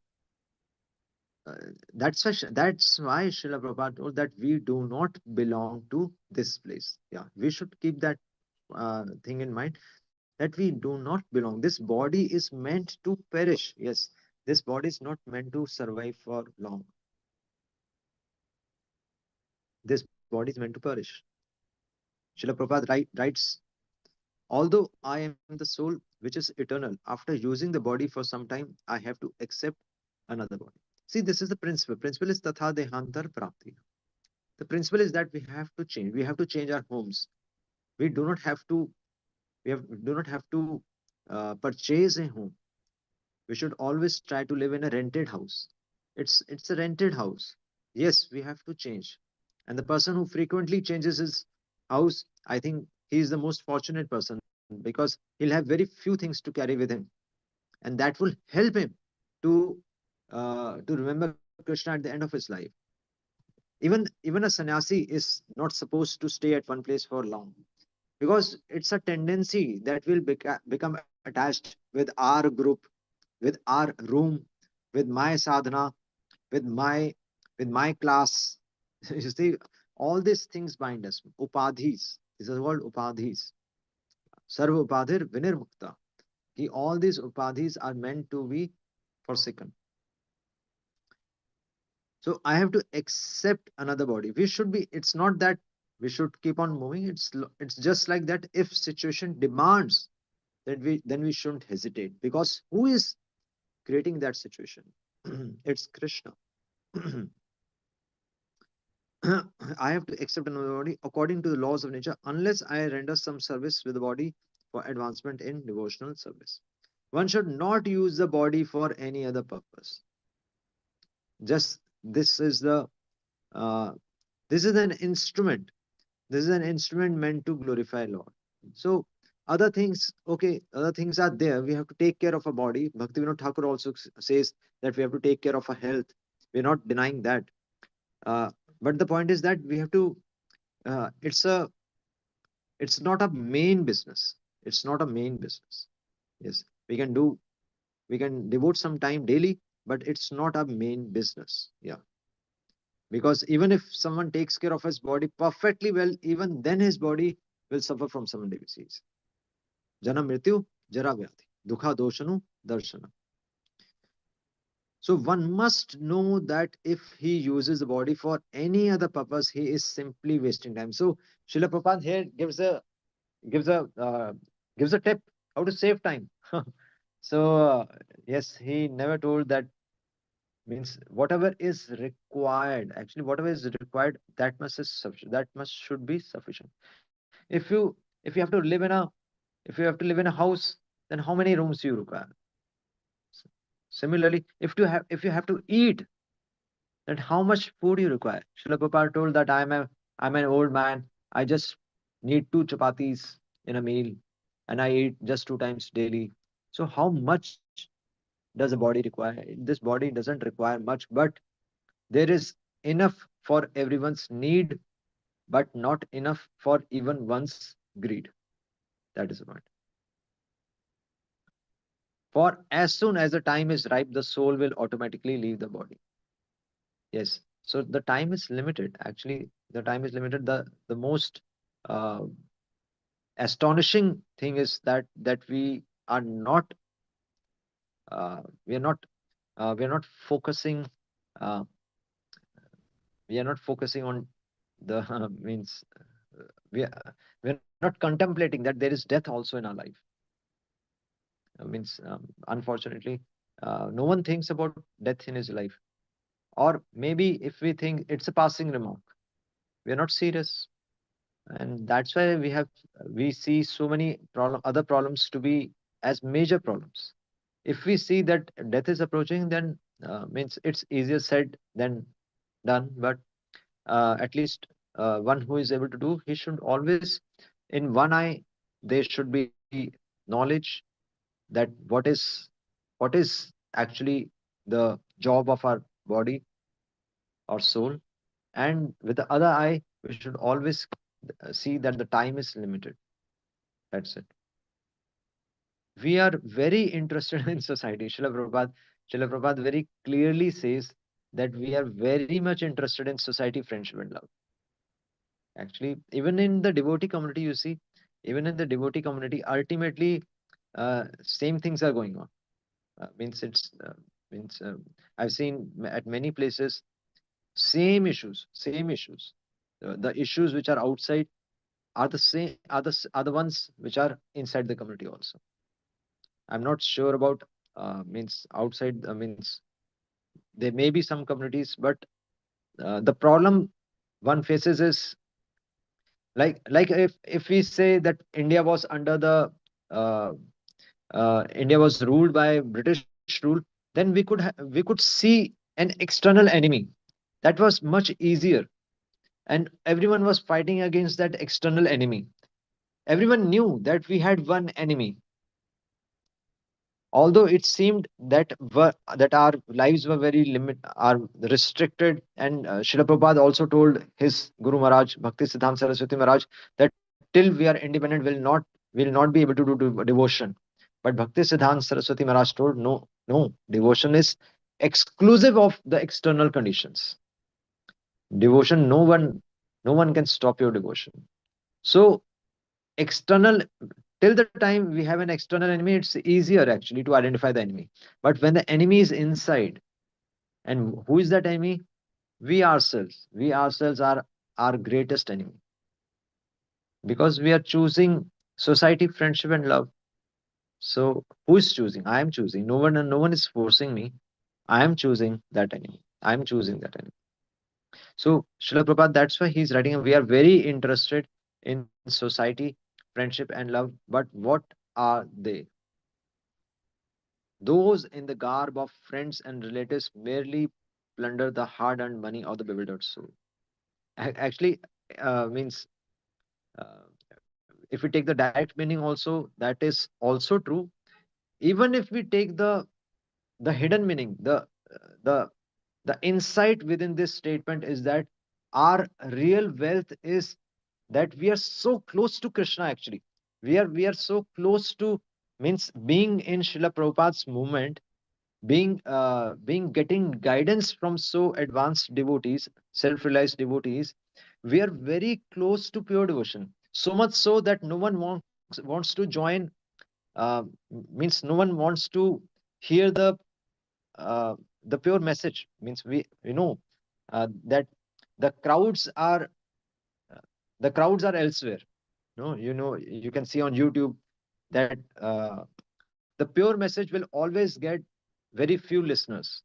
that's why Srila Prabhupada told that we do not belong to this place. Yeah, we should keep that thing in mind, that we do not belong. This body is meant to perish. Yes, this body is not meant to survive for long. This body is meant to perish. Srila Prabhupada writes, although I am the soul which is eternal, after using the body for some time, I have to accept another body. See, this is the principle. Principle is tatha dehantar prapti. The principle is that we have to change. We have to change our homes. We do not have to. Do not have to purchase a home. We should always try to live in a rented house. It's a rented house. Yes, we have to change. And the person who frequently changes his house, I think he is the most fortunate person, because he'll have very few things to carry with him, and that will help him to remember Krishna at the end of his life. Even a sannyasi is not supposed to stay at one place for long, because it's a tendency that will become attached with our group, with our room, with my sadhana, with my class. You see, all these things bind us. Upadhis. These are called upadhis. Sarva upadhir vinirmukta. All these upadhis are meant to be forsaken. So I have to accept another body. We should be. It's not that we should keep on moving. It's just like that. If situation demands, then we shouldn't hesitate, because who is creating that situation? It's Krishna. I have to accept another body according to the laws of nature, unless I render some service with the body for advancement in devotional service. One should not use the body for any other purpose. Just uh, this is an instrument. This is an instrument meant to glorify Lord. So other things, okay, other things are there. We have to take care of our body. Bhaktivinoda Thakur also says that we have to take care of our health. We're not denying that. Uh, but the point is that we have to. It's not a main business. It's not a main business. Yes, we can devote some time daily, but it's not a main business. Yeah, because even if someone takes care of his body perfectly well, even then his body will suffer from some disease. Jana mrityu jara vyadhi dukha doshanu darshana. So one must know that if he uses the body for any other purpose, he is simply wasting time. So Srila Prabhupada here gives a uh, gives a tip how to save time. So yes, he never told that, means whatever is required, actually whatever is required, that must is sufficient. That must should be sufficient. If you have to live in a house, then how many rooms you require? Similarly, if you have to eat, then how much food you require? Srila Prabhupada told that I'm an old man. I just need 2 chapatis in a meal, and I eat just 2 times daily. So how much does the body require? This body doesn't require much, but there is enough for everyone's need, but not enough for even one's greed. That is the point. For as soon as the time is ripe, the soul will automatically leave the body. Yes. So the time is limited. Actually, the time is limited. The most uh, astonishing thing is that are not uh, we are not we are not focusing uh, we are not focusing on the means we are not contemplating that there is death also in our life. Means unfortunately, no one thinks about death in his life, or maybe if we think it's a passing remark, we are not serious. And that's why we see so many other problems to be as major problems. If we see that death is approaching, then means it's easier said than done. But at least one who is able to do, he should always, in one eye, there should be knowledge that what is actually the job of our body or soul, and with the other eye, we should always see that the time is limited. That's it. we are very interested in society. Srila Prabhupada very clearly says that we are very much interested in society, friendship, and love. Actually, even in the devotee community, you see, even in the devotee community, ultimately, same things are going on. Means it's means I've seen at many places same issues, same issues. The issues which are outside are the same, are the ones which are inside the community also. I'm not sure about means outside means there may be some communities, but the problem one faces is like if we say that India was under the uh, India was ruled by British rule, then we could see an external enemy. That was much easier, and everyone was fighting against that external enemy. Everyone knew that we had one enemy, although it seemed that that our lives were very are restricted. And Srila Prabhupada also told his Guru Maharaj, Bhakti Siddhanta Saraswati Maharaj, that till we are independent, will not be able to do devotion. But Bhakti Siddhanta Saraswati Maharaj told, no, devotion is exclusive of the external conditions. Devotion, no one can stop your devotion. So external, till the time we have an external enemy, it's easier actually to identify the enemy. But when the enemy is inside, and who is that enemy? We ourselves are our greatest enemy, because we are choosing society, friendship, and love. So who is choosing? I am choosing. No one, and no one is forcing me. I am choosing that enemy. I am choosing that enemy. So Srila Prabhupada, that's why he's writing, we are very interested in society, friendship, and love. But what are they? Those in the garb of friends and relatives merely plunder the hard-earned money of the bewildered soul. Actually, means uh, if we take the direct meaning also, that is also true. Even if we take the hidden meaning, the the insight within this statement is that our real wealth is that we are so close to Krishna. Actually, we are so close to, means being in Srila Prabhupada's movement, being getting guidance from so advanced devotees, self-realized devotees. We are very close to pure devotion, so much so that no one wants to join, uh, means no one wants to hear uh, the pure message. Means we know that the crowds are the crowds are elsewhere. No, you can see on YouTube that the pure message will always get very few listeners.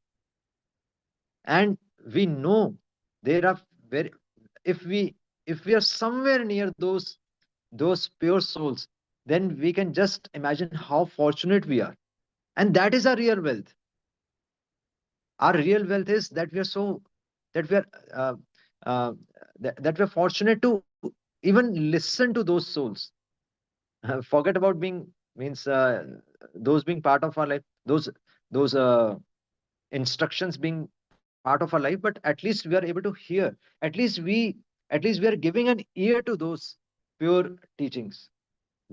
And we know there are very, if we are somewhere near those pure souls, then we can just imagine how fortunate we are. And that is our real wealth. Our real wealth is that we are so, that we are uh, uh, that we are fortunate to even listen to those souls. Forget about being, means those being part of our life, those instructions being part of our life, but at least we are able to hear. At least we at least we are giving an ear to those pure teachings.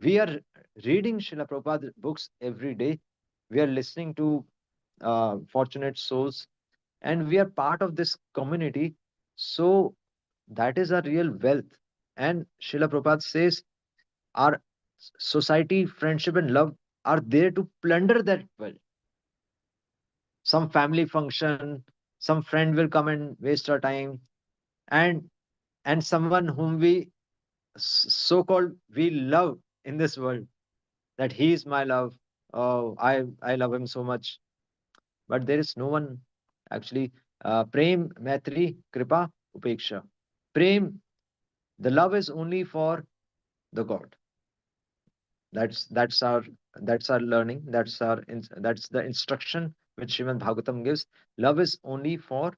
We are reading Srila Prabhupada books every day. We are listening to fortunate souls, and we are part of this community. So that is our real wealth. And Srila Prabhupada says our society, friendship, and love are there to plunder that wealth. Some family function, some friend will come and waste our time, and someone whom we so called we love in this world, that he is my love. Oh, I love him so much. But there is no one actually. Prem, Maitri, Kripa, Upeksha. Prem, the love is only for the God. That's our learning. That's the instruction which Srimad Bhagavatam gives. Love is only for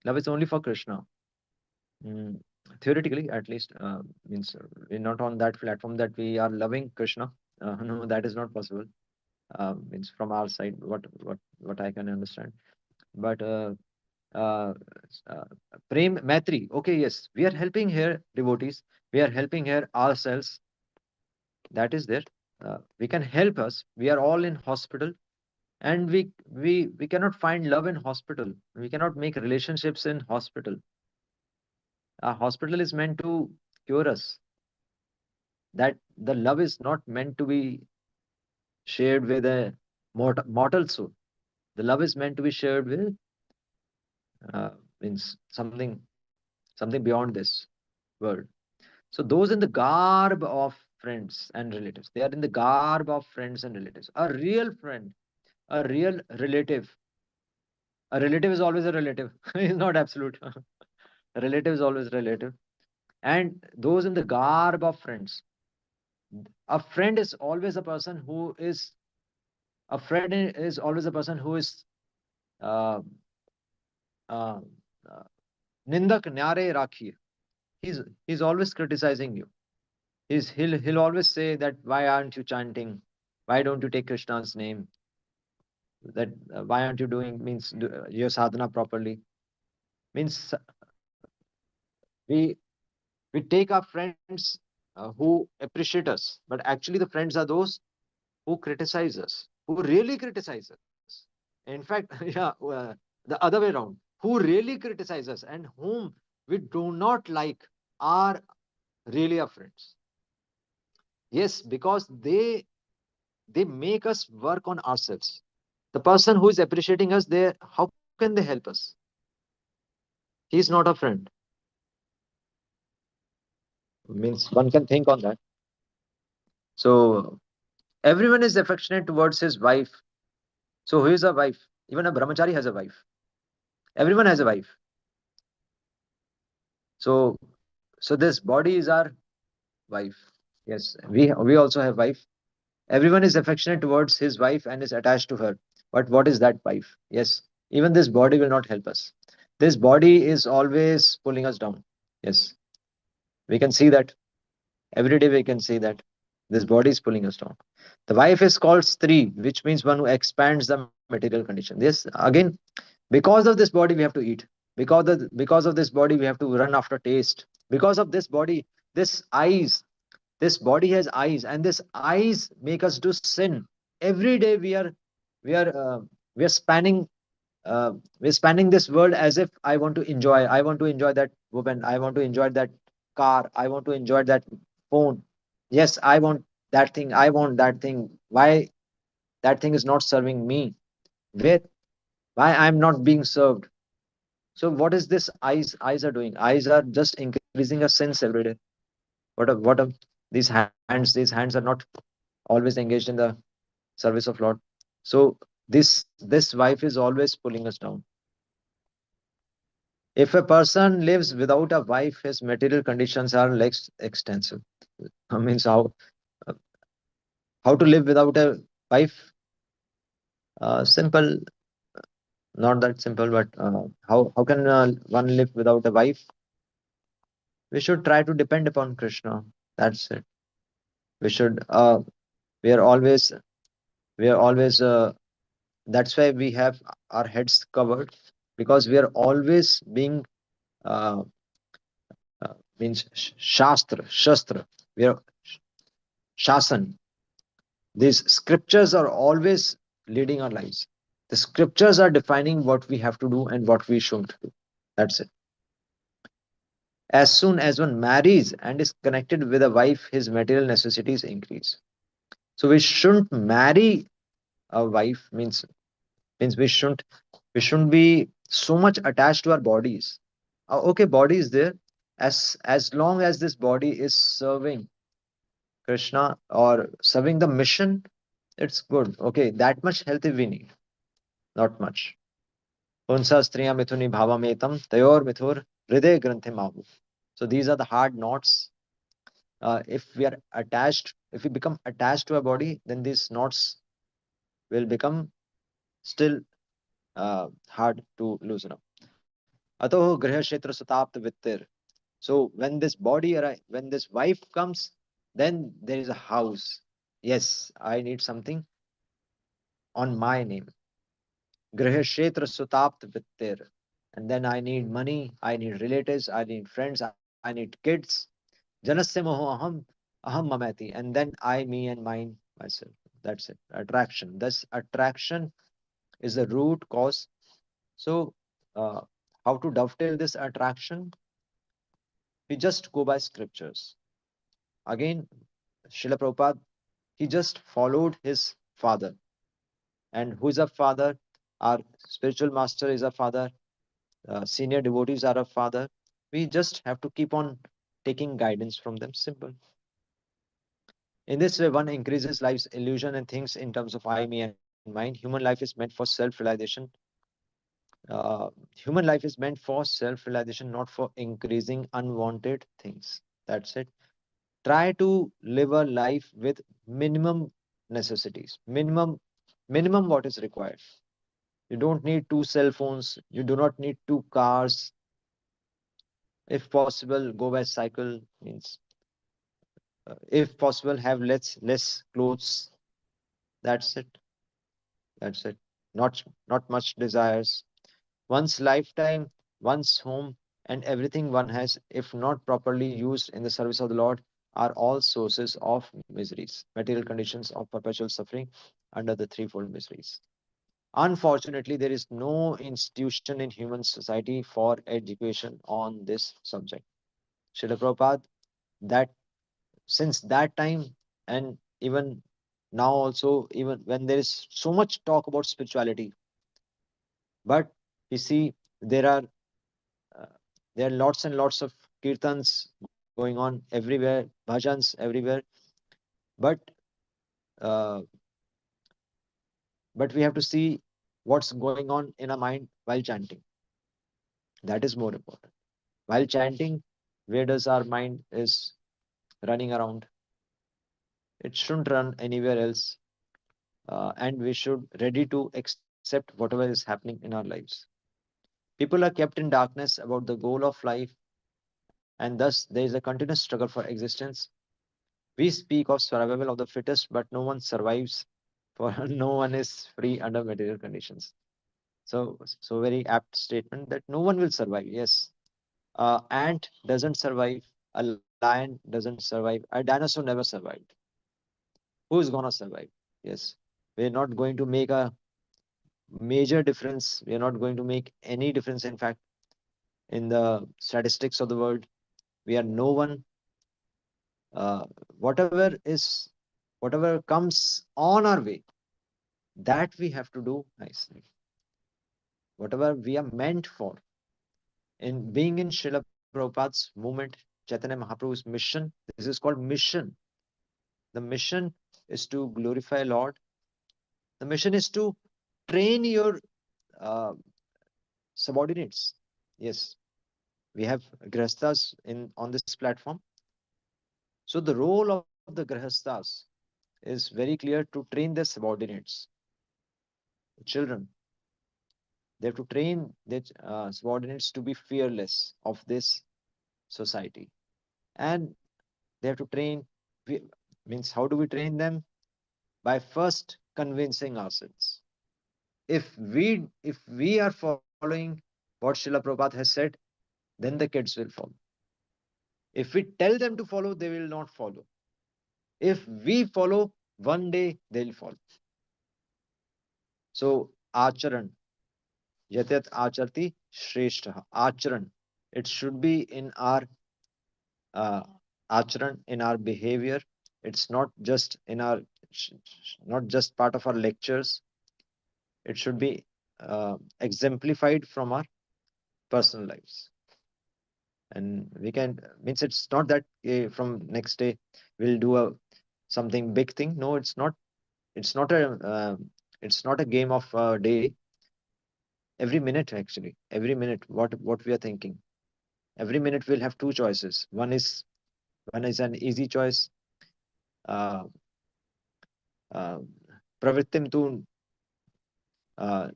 love is only for Krishna. Mm, theoretically, at least, means we're not on that platform that we are loving Krishna. No, that is not possible. Means from our side, what I can understand. But uh, uh, Prem, Maitri. Okay, yes, we are helping here devotees. We are helping here ourselves. That is there. we can help us. We are all in hospital, and we cannot find love in hospital. We cannot make relationships in hospital. A hospital is meant to cure us. That the love is not meant to be shared with a mortal soul. The love is meant to be shared with means something beyond this world. So those in the garb of friends and relatives, they are in the garb of friends and relatives. A real friend, a real relative. A relative is always a relative. It's not absolute. A relative is always relative. And those in the garb of friends. A friend is always a person who is a friend is always a person who is uh, uh, uh, nindak nyare rakhiye. He's always criticizing you. He'll always say that why aren't you chanting? Why don't you take Krishna's name? That why aren't you doing means your sadhana properly? Means we we take our friends who appreciate us, but actually the friends are those who criticize us, who really criticize us. In fact, yeah, the other way around, who really criticize us and whom we do not like are really our friends. Yes, because they make us work on ourselves. The person who is appreciating us, they how can they help us? He's not a friend. Means one can think on that. So everyone is affectionate towards his wife. So who is a wife? Even a brahmachari has a wife. Everyone has a wife. So so this body is our wife. Yes, we also have wife. Everyone is affectionate towards his wife and is attached to her. But what is that wife? Yes, even this body will not help us. This body is always pulling us down. Yes, we can see that. Every day we can see that this body is pulling us down. The wife is called Stri, which means one who expands the material condition. This again, because of this body we have to eat. Because of this body we have to run after taste. Because of this body, this eyes, this body has eyes, and this eyes make us do sin. Every day we are uh, we are spanning we're spanning this world as if I want to enjoy that woman, I want to enjoy that car, I want to enjoy that phone. Yes, I want that thing, I want that thing. Why that thing is not serving me? Where why I'm not being served? So what is this eyes are doing? Eyes are just increasing a sense every day. What a these hands are not always engaged in the service of Lord. So this wife is always pulling us down. If a person lives without a wife, his material conditions are less extensive. Means uh, how to live without a wife? Simple, not that simple, but how can one live without a wife? We should try to depend upon Krishna. That's it. We should. We are always. We are always. That's why we have our heads covered, because we are always being uh, means shastra. We are shasan. These scriptures are always leading our lives. The scriptures are defining what we have to do and what we shouldn't do. That's it. As soon as one marries and is connected with a wife, his material necessities increase. So we shouldn't marry a wife means we shouldn't be so much attached to our bodies. Okay, body is there. As long as this body is serving Krishna or serving the mission, it's good. Okay, that much health we need, not much. Unsa striya mithuni bhavametam tayor mithur hriday granthi mahu. So these are the hard knots. If we are attached, if we become attached to a body, then these knots will become still hard to loosen up. Atoh griha kshetra sutapt vittir. So when this wife comes, then there is a house. Yes, I need something on my name. Griha kshetra sutapt vittir. And then I need money, I need relatives, I need friends, I need kids. Janasya moho aham mamati. And then I, me, and mine myself. That's it. Attraction. This attraction is the root cause. So, uh, how to dovetail this attraction? We just go by scriptures. Again, Srila Prabhupada, he just followed his father. And who is our father? Our spiritual master is our father. Senior devotees are our father. We just have to keep on taking guidance from them. Simple. In this way, one increases life's illusion and thinks in terms of I, me, and mine. Human life is meant for self-realization. Human life is meant for self-realization, not for increasing unwanted things. That's it. Try to live a life with minimum necessities, minimum what is required. You don't need two cell phones. You do not need two cars. If possible, go by cycle. Means, if possible, have less clothes. That's it. That's it. Not much desires. One's lifetime, one's home, and everything one has, if not properly used in the service of the Lord, are all sources of miseries, material conditions of perpetual suffering under the threefold miseries. Unfortunately, there is no institution in human society for education on this subject. Srila Prabhupada, that since that time and even now also, even when there is so much talk about spirituality, but you see, there are uh, there are lots and lots of kirtans going on everywhere, bhajans everywhere, but uh, we have to see what's going on in our mind while chanting. That is more important. While chanting, where does our mind is running around? It shouldn't run anywhere else, and we should ready to accept whatever is happening in our lives. People are kept in darkness about the goal of life, and thus there is a continuous struggle for existence. We speak of survival of the fittest, but no one survives, for no one is free under material conditions. So very apt statement that no one will survive. Yes, ant doesn't survive, a lion doesn't survive, a dinosaur never survived. Who's gonna survive? Yes, we're not going to make a major difference. We are not going to make any difference, in fact, in the statistics of the world. We are no one. Whatever is, whatever comes on our way, that we have to do nicely. Whatever we are meant for. In being in Srila Prabhupada's movement, Chaitanya Mahaprabhu's mission, this is called mission. The mission is to glorify Lord. The mission is to train your uh, subordinates. Yes, we have grihasthas in on this platform. So the role of the grihasthas is very clear, to train their subordinates, children. They have to train their subordinates to be fearless of this society, and they have to train. We, means how do we train them? By first convincing ourselves. If we are following what Srila Prabhupada has said, then the kids will follow. If we tell them to follow, they will not follow. If we follow, one day they'll follow. So acharan, yatyat acharti shrestha. Acharan. It should be in our uh, acharan, in our behavior. It's not just in our, not just part of our lectures. It should be exemplified from our personal lives. And we can, means it's not that from next day we'll do a something big thing. No, it's not. It's not a it's not a game of a day. Every minute, actually, every minute, what we are thinking. Every minute we'll have two choices. One is an easy choice. Uh, uh, pravrittim tu uh,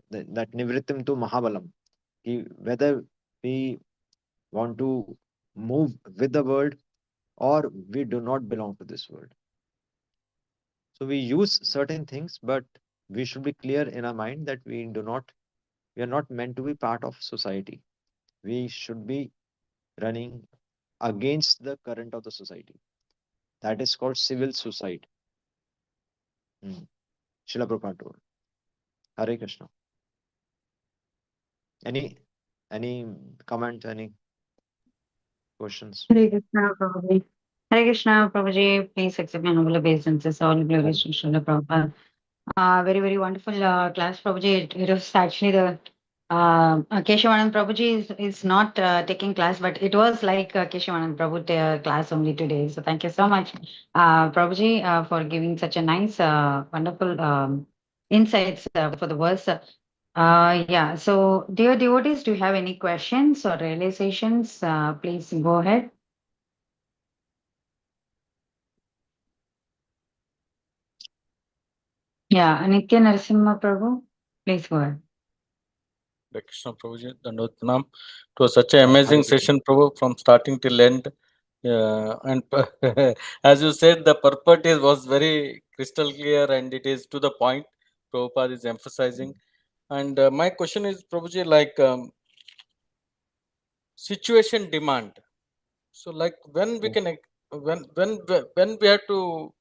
that nivrittim tu mahabalam. Whether we want to move with the world or we do not belong to this world. So we use certain things, but we should be clear in our mind that we are not meant to be part of society. We should be running against the current of the society. That is called civil suicide. Srila Prabhupada told. Hare Krishna. Any comment, any questions? Hare Krishna, Prabhuji. Hare Krishna, Prabhuji. Please accept my humble obeisances. All glories to Srila Prabhupada. Very, very wonderful class, Prabhuji. It was actually the Keshavanand Prabhuji is not taking class, but it was like Keshavanand Prabhu class only today. So thank you so much, Prabhuji, for giving such a nice, wonderful insights for the verse. Yeah, so dear devotees, do you have any questions or realizations? Please go ahead. Yeah, Nitya Narasimha Prabhu, please go ahead. Krishna Prabhuji, Dandavat. It was such an amazing session, Prabhu, from starting till end. And as you said, the purport was very crystal clear and it is to the point. Prabhupada is emphasizing. And my question is, Prabhuji, like situation demand. So, like when we can, when we have to,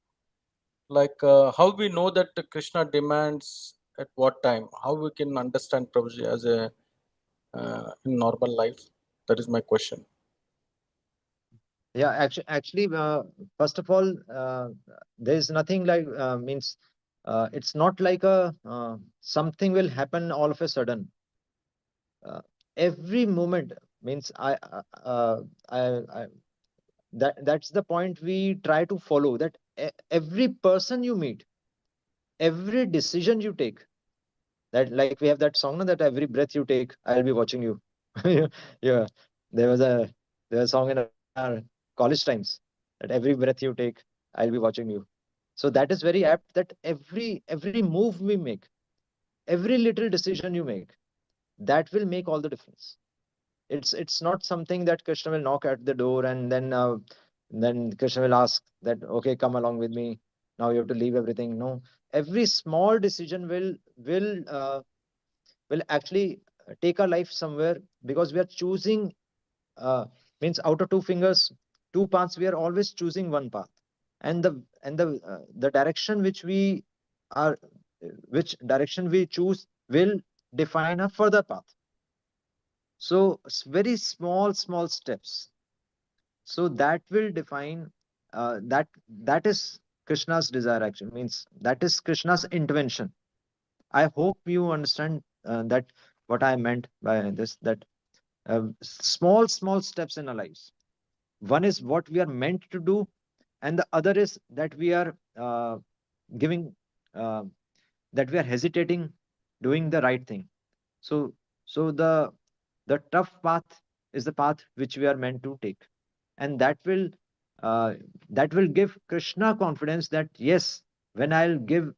like how we know that Krishna demands at what time? How we can understand Prabhuji as a in normal life? That is my question. Yeah, actually, first of all, there is nothing like means it's not like a something will happen all of a sudden. Every moment means I that's the point we try to follow. That every person you meet, every decision you take, that like we have that song, no, that every breath you take, I'll be watching you. Yeah, there was a song in our college times, that every breath you take, I'll be watching you. So that is very apt, that every move we make, every little decision you make, that will make all the difference. It's not something that Krishna will knock at the door and then Krishna will ask that, okay, come along with me, now you have to leave everything. No, every small decision will actually take our life somewhere, because we are choosing, uh, means out of two fingers, two paths, we are always choosing one path. And the direction which we are, which direction we choose will define a further path. So very small steps, so that will define, that is Krishna's desire, actually means that is Krishna's intervention. I hope you understand that what I meant by this, that small steps in our lives. One is what we are meant to do, and the other is that we are giving, uh, that we are hesitating doing the right thing. So the tough path is the path which we are meant to take, and uh, that will give Krishna confidence that yes, when I'll give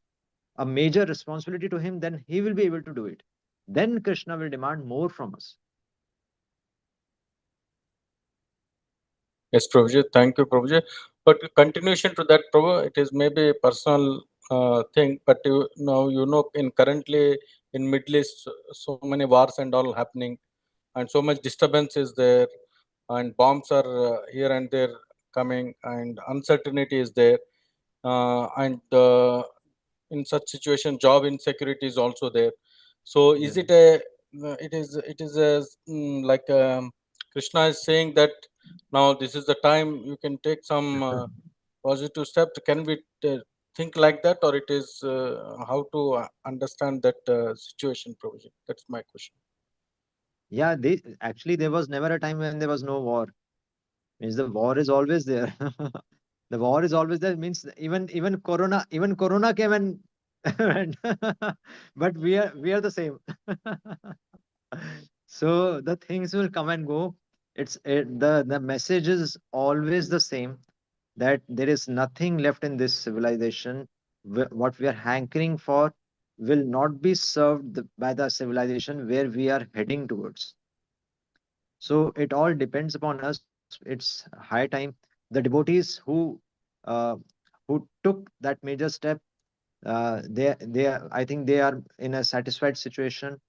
a major responsibility to him, then he will be able to do it. Then Krishna will demand more from us. Yes, Prabhuji. Thank you, Prabhuji. But continuation to that, Prabhu, it is maybe a personal thing, but in currently in Middle East, so many wars and all happening, and so much disturbance is there, and bombs are here and there coming, and uncertainty is there, and in such situation, job insecurity is also there. So, is Yeah. it a it is a like Krishna is saying that now this is the time you can take some positive steps. Can we think like that, or it is how to understand that situation, Prabhuji? That's my question. Yeah, actually there was never a time when there was no war. Means the war is always there. The war is always there. Means even corona came and went. But we are the same. So the things will come and go. The message is always the same, that there is nothing left in this civilization. What we are hankering for will not be served by the civilization where we are heading towards. So it all depends upon us. It's high time. The devotees uh, who took that major step, I think they are in a satisfied situation.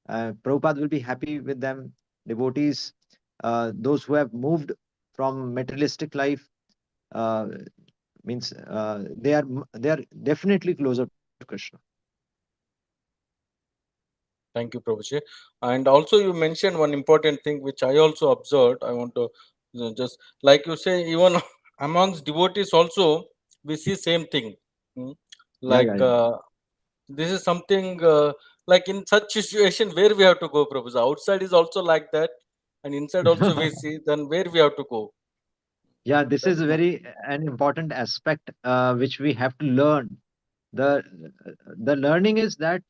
Prabhupada will be happy with them. Devotees, those who have moved from materialistic life, uh, means they are definitely closer to Krishna. Thank you, Prabhuji. And also you mentioned one important thing which I also observed. I want to just, like you say, even amongst devotees also we see same thing. Hmm? Like this is something like in such situation where we have to go, Prabhuji. Outside is also like that, and inside also we see. Then where we have to go? Yeah, this is very an important aspect which we have to learn. The the learning is that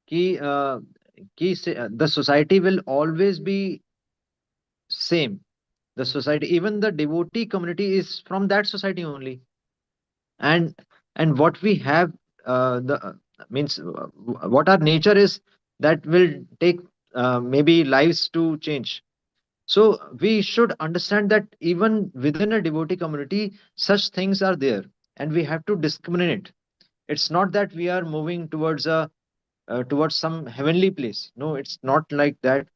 the society will always be same. The society, even the devotee community, is from that society only. And what we have, the means what our nature is, that will take maybe lives to change. So we should understand that even within a devotee community, such things are there, and we have to discriminate. It's not that we are moving towards some heavenly place. No, it's not like that.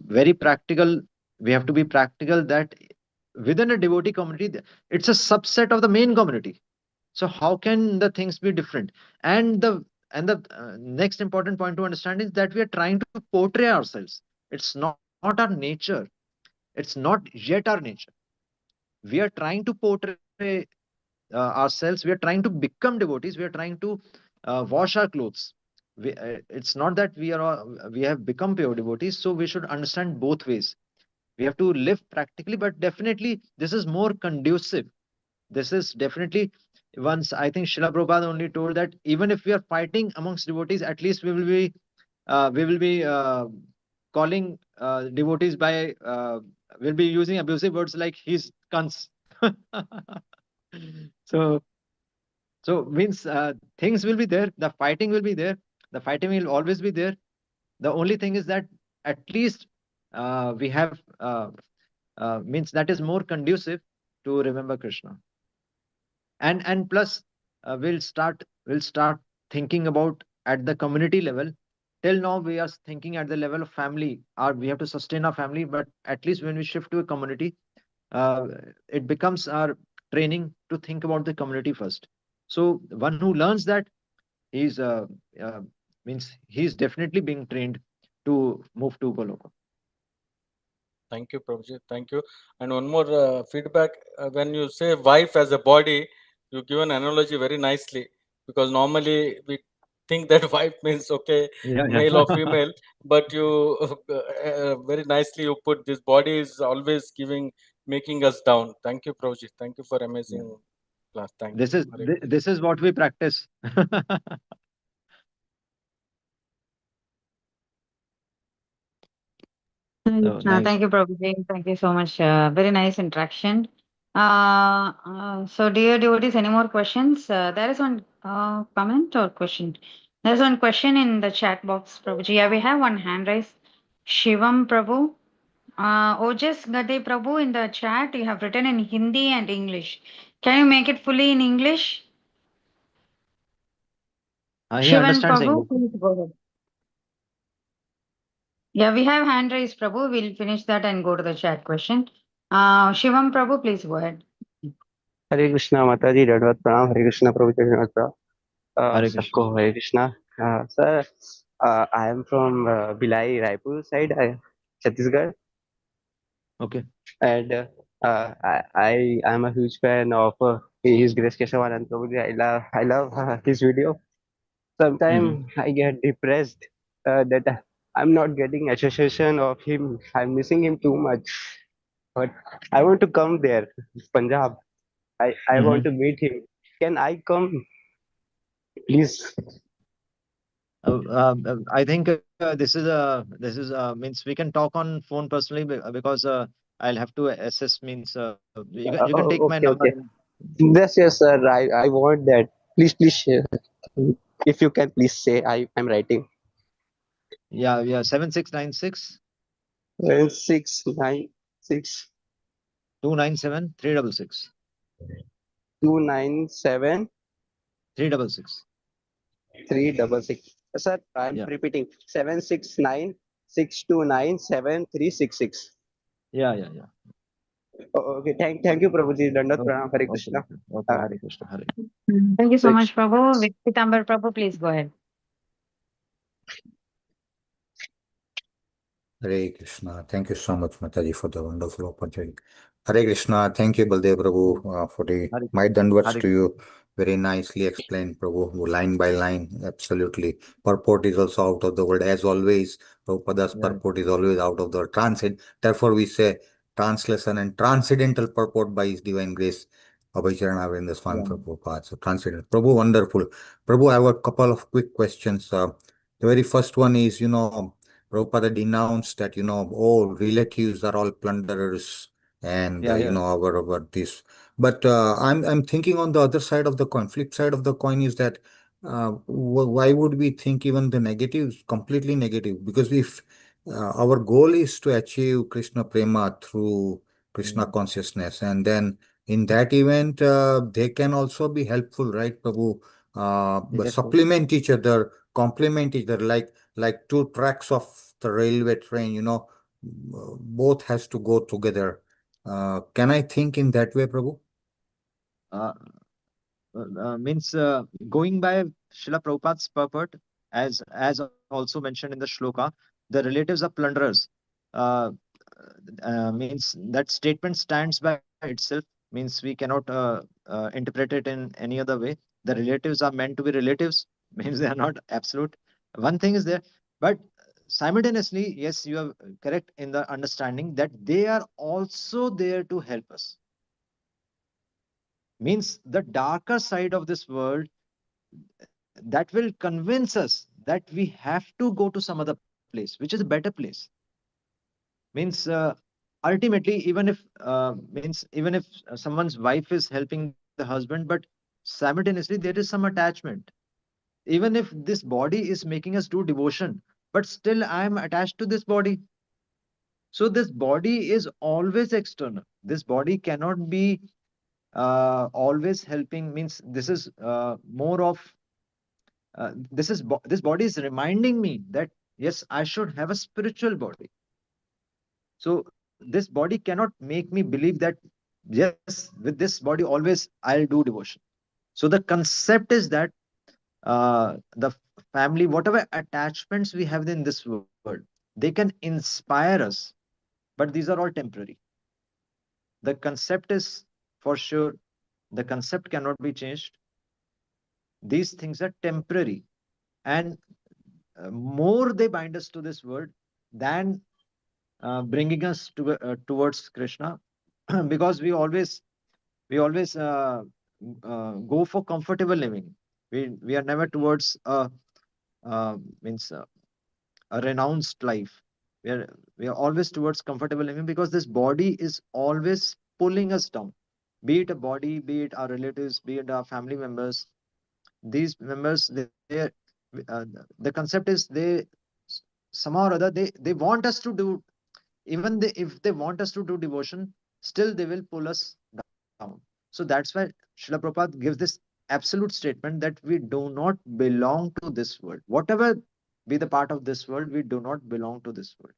Very practical. We have to be practical that within a devotee community, it's a subset of the main community. So how can the things be different? And the next important point to understand is that we are trying to portray ourselves. It's not our nature. It's not yet our nature. We are trying to portray ourselves. We are trying to become devotees. We are trying to wash our clothes. It's not that we have become pure devotees. So we should understand both ways. We have to live practically, but definitely this is more conducive. This is definitely, once I think Srila Prabhupada only told that even if we are fighting amongst devotees, at least we will be calling devotees by we'll be using abusive words like he's cunts. so means things will be there, the fighting will be there, the fighting will always be there. The only thing is that at least we have means that is more conducive to remember Krishna. And plus we'll start thinking about at the community level. Till now we are thinking at the level of family, or we have to sustain our family, but at least when we shift to a community, uh, it becomes our training to think about the community first. So one who learns that, he's uh, means he's definitely being trained to move to Goloka. Thank you, Prabhuji. Thank you. And one more feedback. When you say wife as a body, you give an analogy very nicely, because normally we think that wife means okay, male or female, but you very nicely you put this body is always making us down. Thank you, Prabhuji. Thank you for amazing class. Thank This you. is this is what we practice. So nice. Thank you, Prabhuji. Thank you so much. Very nice interaction. So, dear devotees, any more questions? There is one comment or question. There's one question in the chat box, Prabhuji. Yeah, we have one hand raised. Shivam Prabhu. Ojas Gade Prabhu, in the chat, you have written in Hindi and English. Can you make it fully in English? He Shivan understands Prabhu, English. please go ahead. Yeah, we have hand raised, Prabhu. We'll finish that and go to the chat question. Shivam Prabhu, please go ahead. हरे कृष्णा माता जी दंडवत प्रणाम हरे कृष्णा प्रभु जी दंडवत प्रणाम Hare सबको Krishna. Hare Krishna sir I am from Bhilai Raipur side Chhattisgarh Okay. and I am a huge fan of his grace Keshavanand Prabhu ji. I love his video. Sometimes I get depressed that I'm not getting association of him. I'm missing him too much, but I want to come there, Punjab. I want to meet him. Can I come, please? I think this is means we can talk on phone personally, because I'll have to assess, means you can take my number. Okay. Yes, sir. I want that. Please share. If you can, please say. I'm writing. Yeah, 7696 696 297 366 297 366. 366. Sir, I'm Yeah, repeating. 769 629 7366. yeah. Okay, thank you, Prabhuji. Dandat Okay, Pranam, Hare okay, Krishna. okay, okay. Uh, Hare Krishna, Hare. Thank you so like, much, Prabhu. Pitambar Prabhu, please go ahead. Hare Krishna. Thank you so much, Mataji, for the wonderful opportunity. Hare Krishna. Thank you, Baldev Prabhu, for the Hare, my danvats Hare to you. Very nicely explained, Prabhu, line by line. Absolutely. Purport is also out of the word. As always, Prabhupada's Yeah, purport is always out of the word. Therefore, we say translation and transcendental purport by His divine grace. Abhicharana Avinda Swami yeah, Prabhupada. So transcendental. Prabhu, wonderful. Prabhu, I have a couple of quick questions. The very first one is, Prabhupada denounced that, all relatives are all plunderers and, yeah, yeah. our this. But I'm thinking on the other side of the coin, flip side of the coin is that why would we think even the negatives, completely negative? Because if our goal is to achieve Krishna Prema through Krishna Mm. consciousness, and then in that event, they can also be helpful, right, Prabhu? But Yes, yes. supplement each other, complement each other, like two tracks of the railway train, both has to go together. Can I think in that way, Prabhu? Uh, means going by Srila Prabhupada's purport, as also mentioned in the shloka, the relatives are plunderers. Uh, Means that statement stands by itself. Means we cannot interpret it in any other way. The relatives are meant to be relatives. Means they are not absolute. One thing is there, but simultaneously, yes, you are correct in the understanding that they are also there to help us. Means the darker side of this world that will convince us that we have to go to some other place, which is a better place. Means ultimately, even if someone's wife is helping the husband, but simultaneously there is some attachment. Even if this body is making us do devotion, but still I am attached to this body. So this body is always external. This body cannot be always helping. Means this is more of this body is reminding me that yes, I should have a spiritual body. So this body cannot make me believe that yes, with this body always I'll do devotion. So the concept is that the family, whatever attachments we have in this world, they can inspire us, but these are all temporary. The concept is for sure, the concept cannot be changed. These things are temporary, and more they bind us to this world than bringing us towards Krishna, because we always go for comfortable living. We are never towards means a renounced life. We are always towards comfortable living, because this body is always pulling us down. Be it a body, be it our relatives, be it our family members. These members, uh, the concept is somehow or other they want us to do, even if they want us to do devotion, still they will pull us down. So that's why Srila Prabhupada gives this absolute statement that we do not belong to this world. Whatever be the part of this world, we do not belong to this world.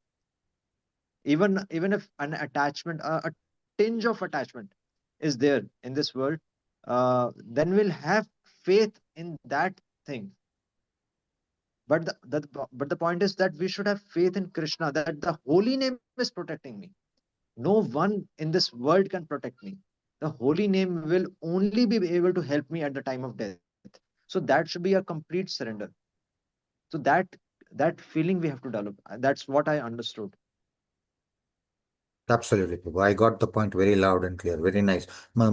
Even if an attachment, a tinge of attachment is there in this world, then we'll have faith in that thing. But the point is that we should have faith in Krishna, that the holy name is protecting me. No one in this world can protect me. The holy name will only be able to help me at the time of death. So that should be a complete surrender. So that feeling we have to develop. That's what I understood. Absolutely, Prabhu. I got the point very loud and clear. Very nice. My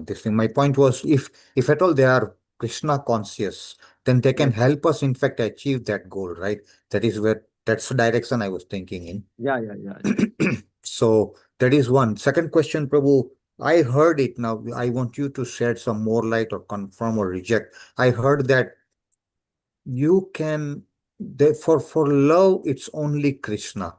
this thing. My point was, if at all they are Krishna conscious, then they can Yes. help us, in fact, achieve that goal, right? That's the direction I was thinking in. Yeah. So that is one. Second question, Prabhu. I heard it now. I want you to shed some more light or confirm or reject. I heard that you can, for love, it's only Krishna.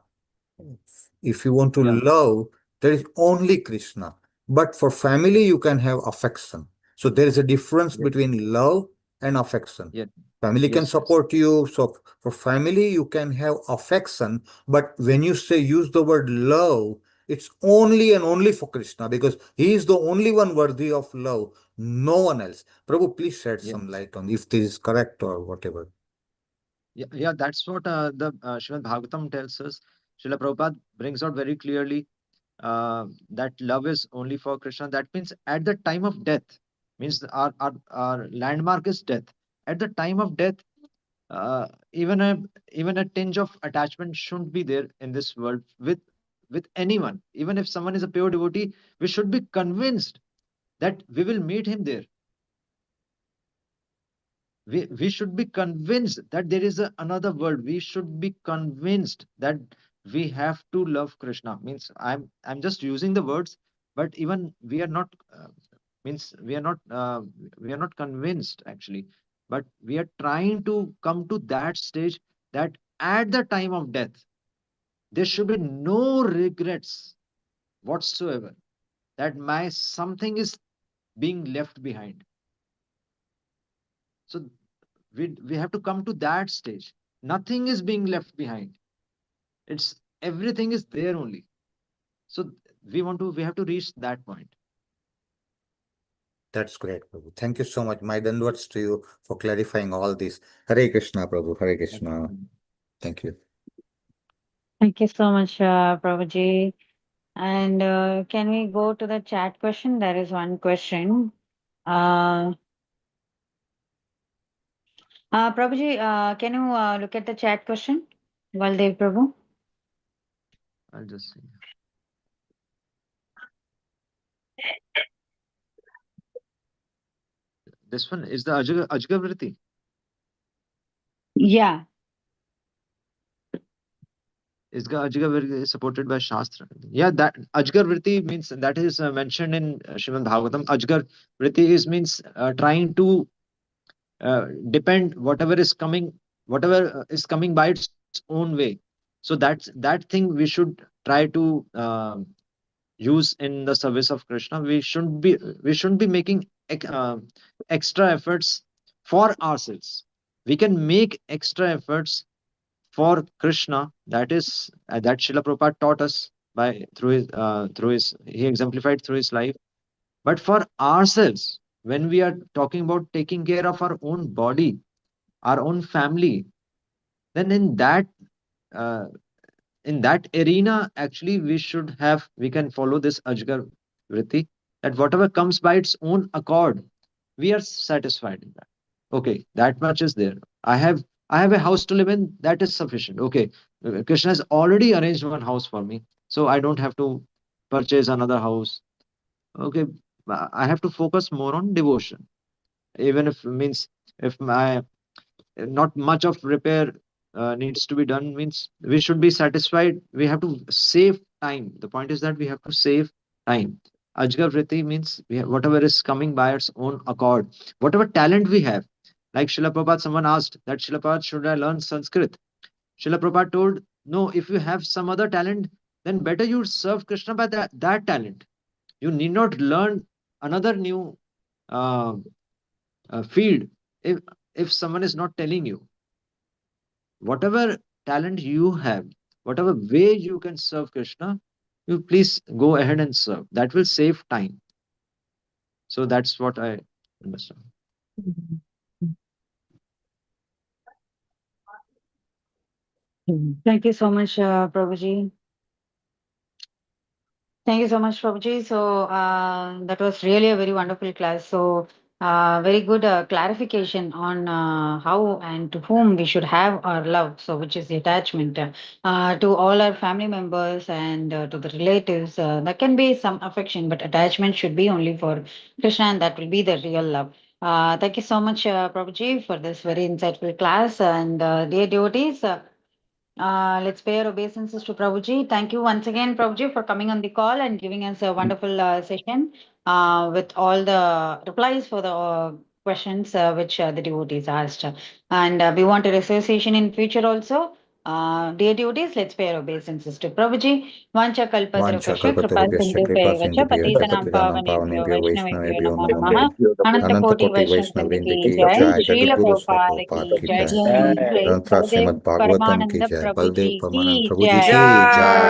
If you want to Yeah. love, there is only Krishna. But for family, Yes. you can have affection. So there is a difference Yes. between love and affection. Yes. Family can Yes, yes. support you. So for family, you can have affection. But when you say use the word love, it's only and only for Krishna because he is the only one worthy of love, no one else. Prabhu, please shed Yes. some light on if this is correct or whatever. Yeah, that's what the Srimad Bhagavatam tells us. Srila Prabhupada brings out very clearly that love is only for Krishna. That means at the time of death, means our landmark is death. At the time of death, uh, even a even a tinge of attachment shouldn't be there in this world with anyone. Even if someone is a pure devotee, we should be convinced that we will meet him there. We should be convinced that there is another world. We should be convinced that we have to love Krishna. Means I'm just using the words, but even we are not means we are not convinced actually, but we are trying to come to that stage that at the time of death there should be no regrets whatsoever, that my something is being left behind. So we have to come to that stage. Nothing is being left behind. It's everything is there only. So we have to reach that point. That's great, Prabhu. Thank you so much. My dandavat to you for clarifying all this. Hare Krishna, Prabhu. Hare Krishna. Thank you. Thank you so much, Prabhuji. And can we go to the chat question? There is one question. Uh, Prabhuji, can you look at the chat question? Baldev Prabhu. I'll just see. This one is the Ajga Vritti. Yeah. Is the Ajga Vritti is supported by Shastra? Yeah, that Ajgar Vritti means that is mentioned in Srimad Bhagavatam. Ajgar Vritti is means trying to depend whatever is coming by its own way. So that thing we should try to use in the service of Krishna. We shouldn't be making extra efforts for ourselves. We can make extra efforts for Krishna. That is that Srila Prabhupada taught us by through his he exemplified through his life. But for ourselves, when we are talking about taking care of our own body, our own family, then uh, in that arena, actually, we can follow this Ajgar Vritti, that whatever comes by its own accord, we are satisfied in that. Okay, that much is there. I have a house to live in, that is sufficient. Okay, Krishna has already arranged one house for me, so I don't have to purchase another house. Okay, I have to focus more on devotion. Even if means if my not much of repair needs to be done, means we should be satisfied. We have to save time. The point is that we have to save time. Ajga Vritti means whatever is coming by its own accord, whatever talent we have. Like Srila Prabhupada, someone asked that Srila Prabhupada, should I learn Sanskrit? Srila Prabhupada told, no, if you have some other talent, then better you serve Krishna by that talent. You need not learn another new uh, field if someone is not telling you. Whatever talent you have, whatever way you can serve Krishna, you please go ahead and serve. That will save time. So that's what I understand. Thank you so much, Prabhuji. Thank you so much, Prabhuji. So that was really a very wonderful class. So very good clarification on how and to whom we should have our love. So which is the attachment to all our family members and to the relatives. There can be some affection, but attachment should be only for Krishna, and that will be the real love. Thank you so much, Prabhuji, for this very insightful class. And dear devotees. Let's pay our obeisances to Prabhuji. Thank you once again, Prabhuji, for coming on the call and giving us a wonderful session with all the replies for the questions which the devotees asked. And we want a association in future also. Dear devotees, let's pay our obeisances to Prabhuji. Vancha kalpatarukasya Vancha kripal sindhu kripa vacha sindhu patitanam patitanam pavanebhyo pavanebhyo vaishnavebhyo vaishnavebhyo namo namo namaha. Ananta koti Anantakoti Vaishnav Vrinda Vaishnavrindi ki ki jai, jai, Srila Jagadguru Srila Prabhupada ki Prabhupada ki jai, jai, Supreme Grace Granth Baladev Srimad Bhagavatam ki Paramananda jai, Prabhuji Baladev ki Paramananda Prabhuji jai. ki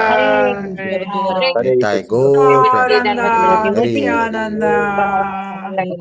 Hare jai. Krishna. Hare Nitai Krishna. Gaur Dear Premanand. devotees, Hari Hari. Bye.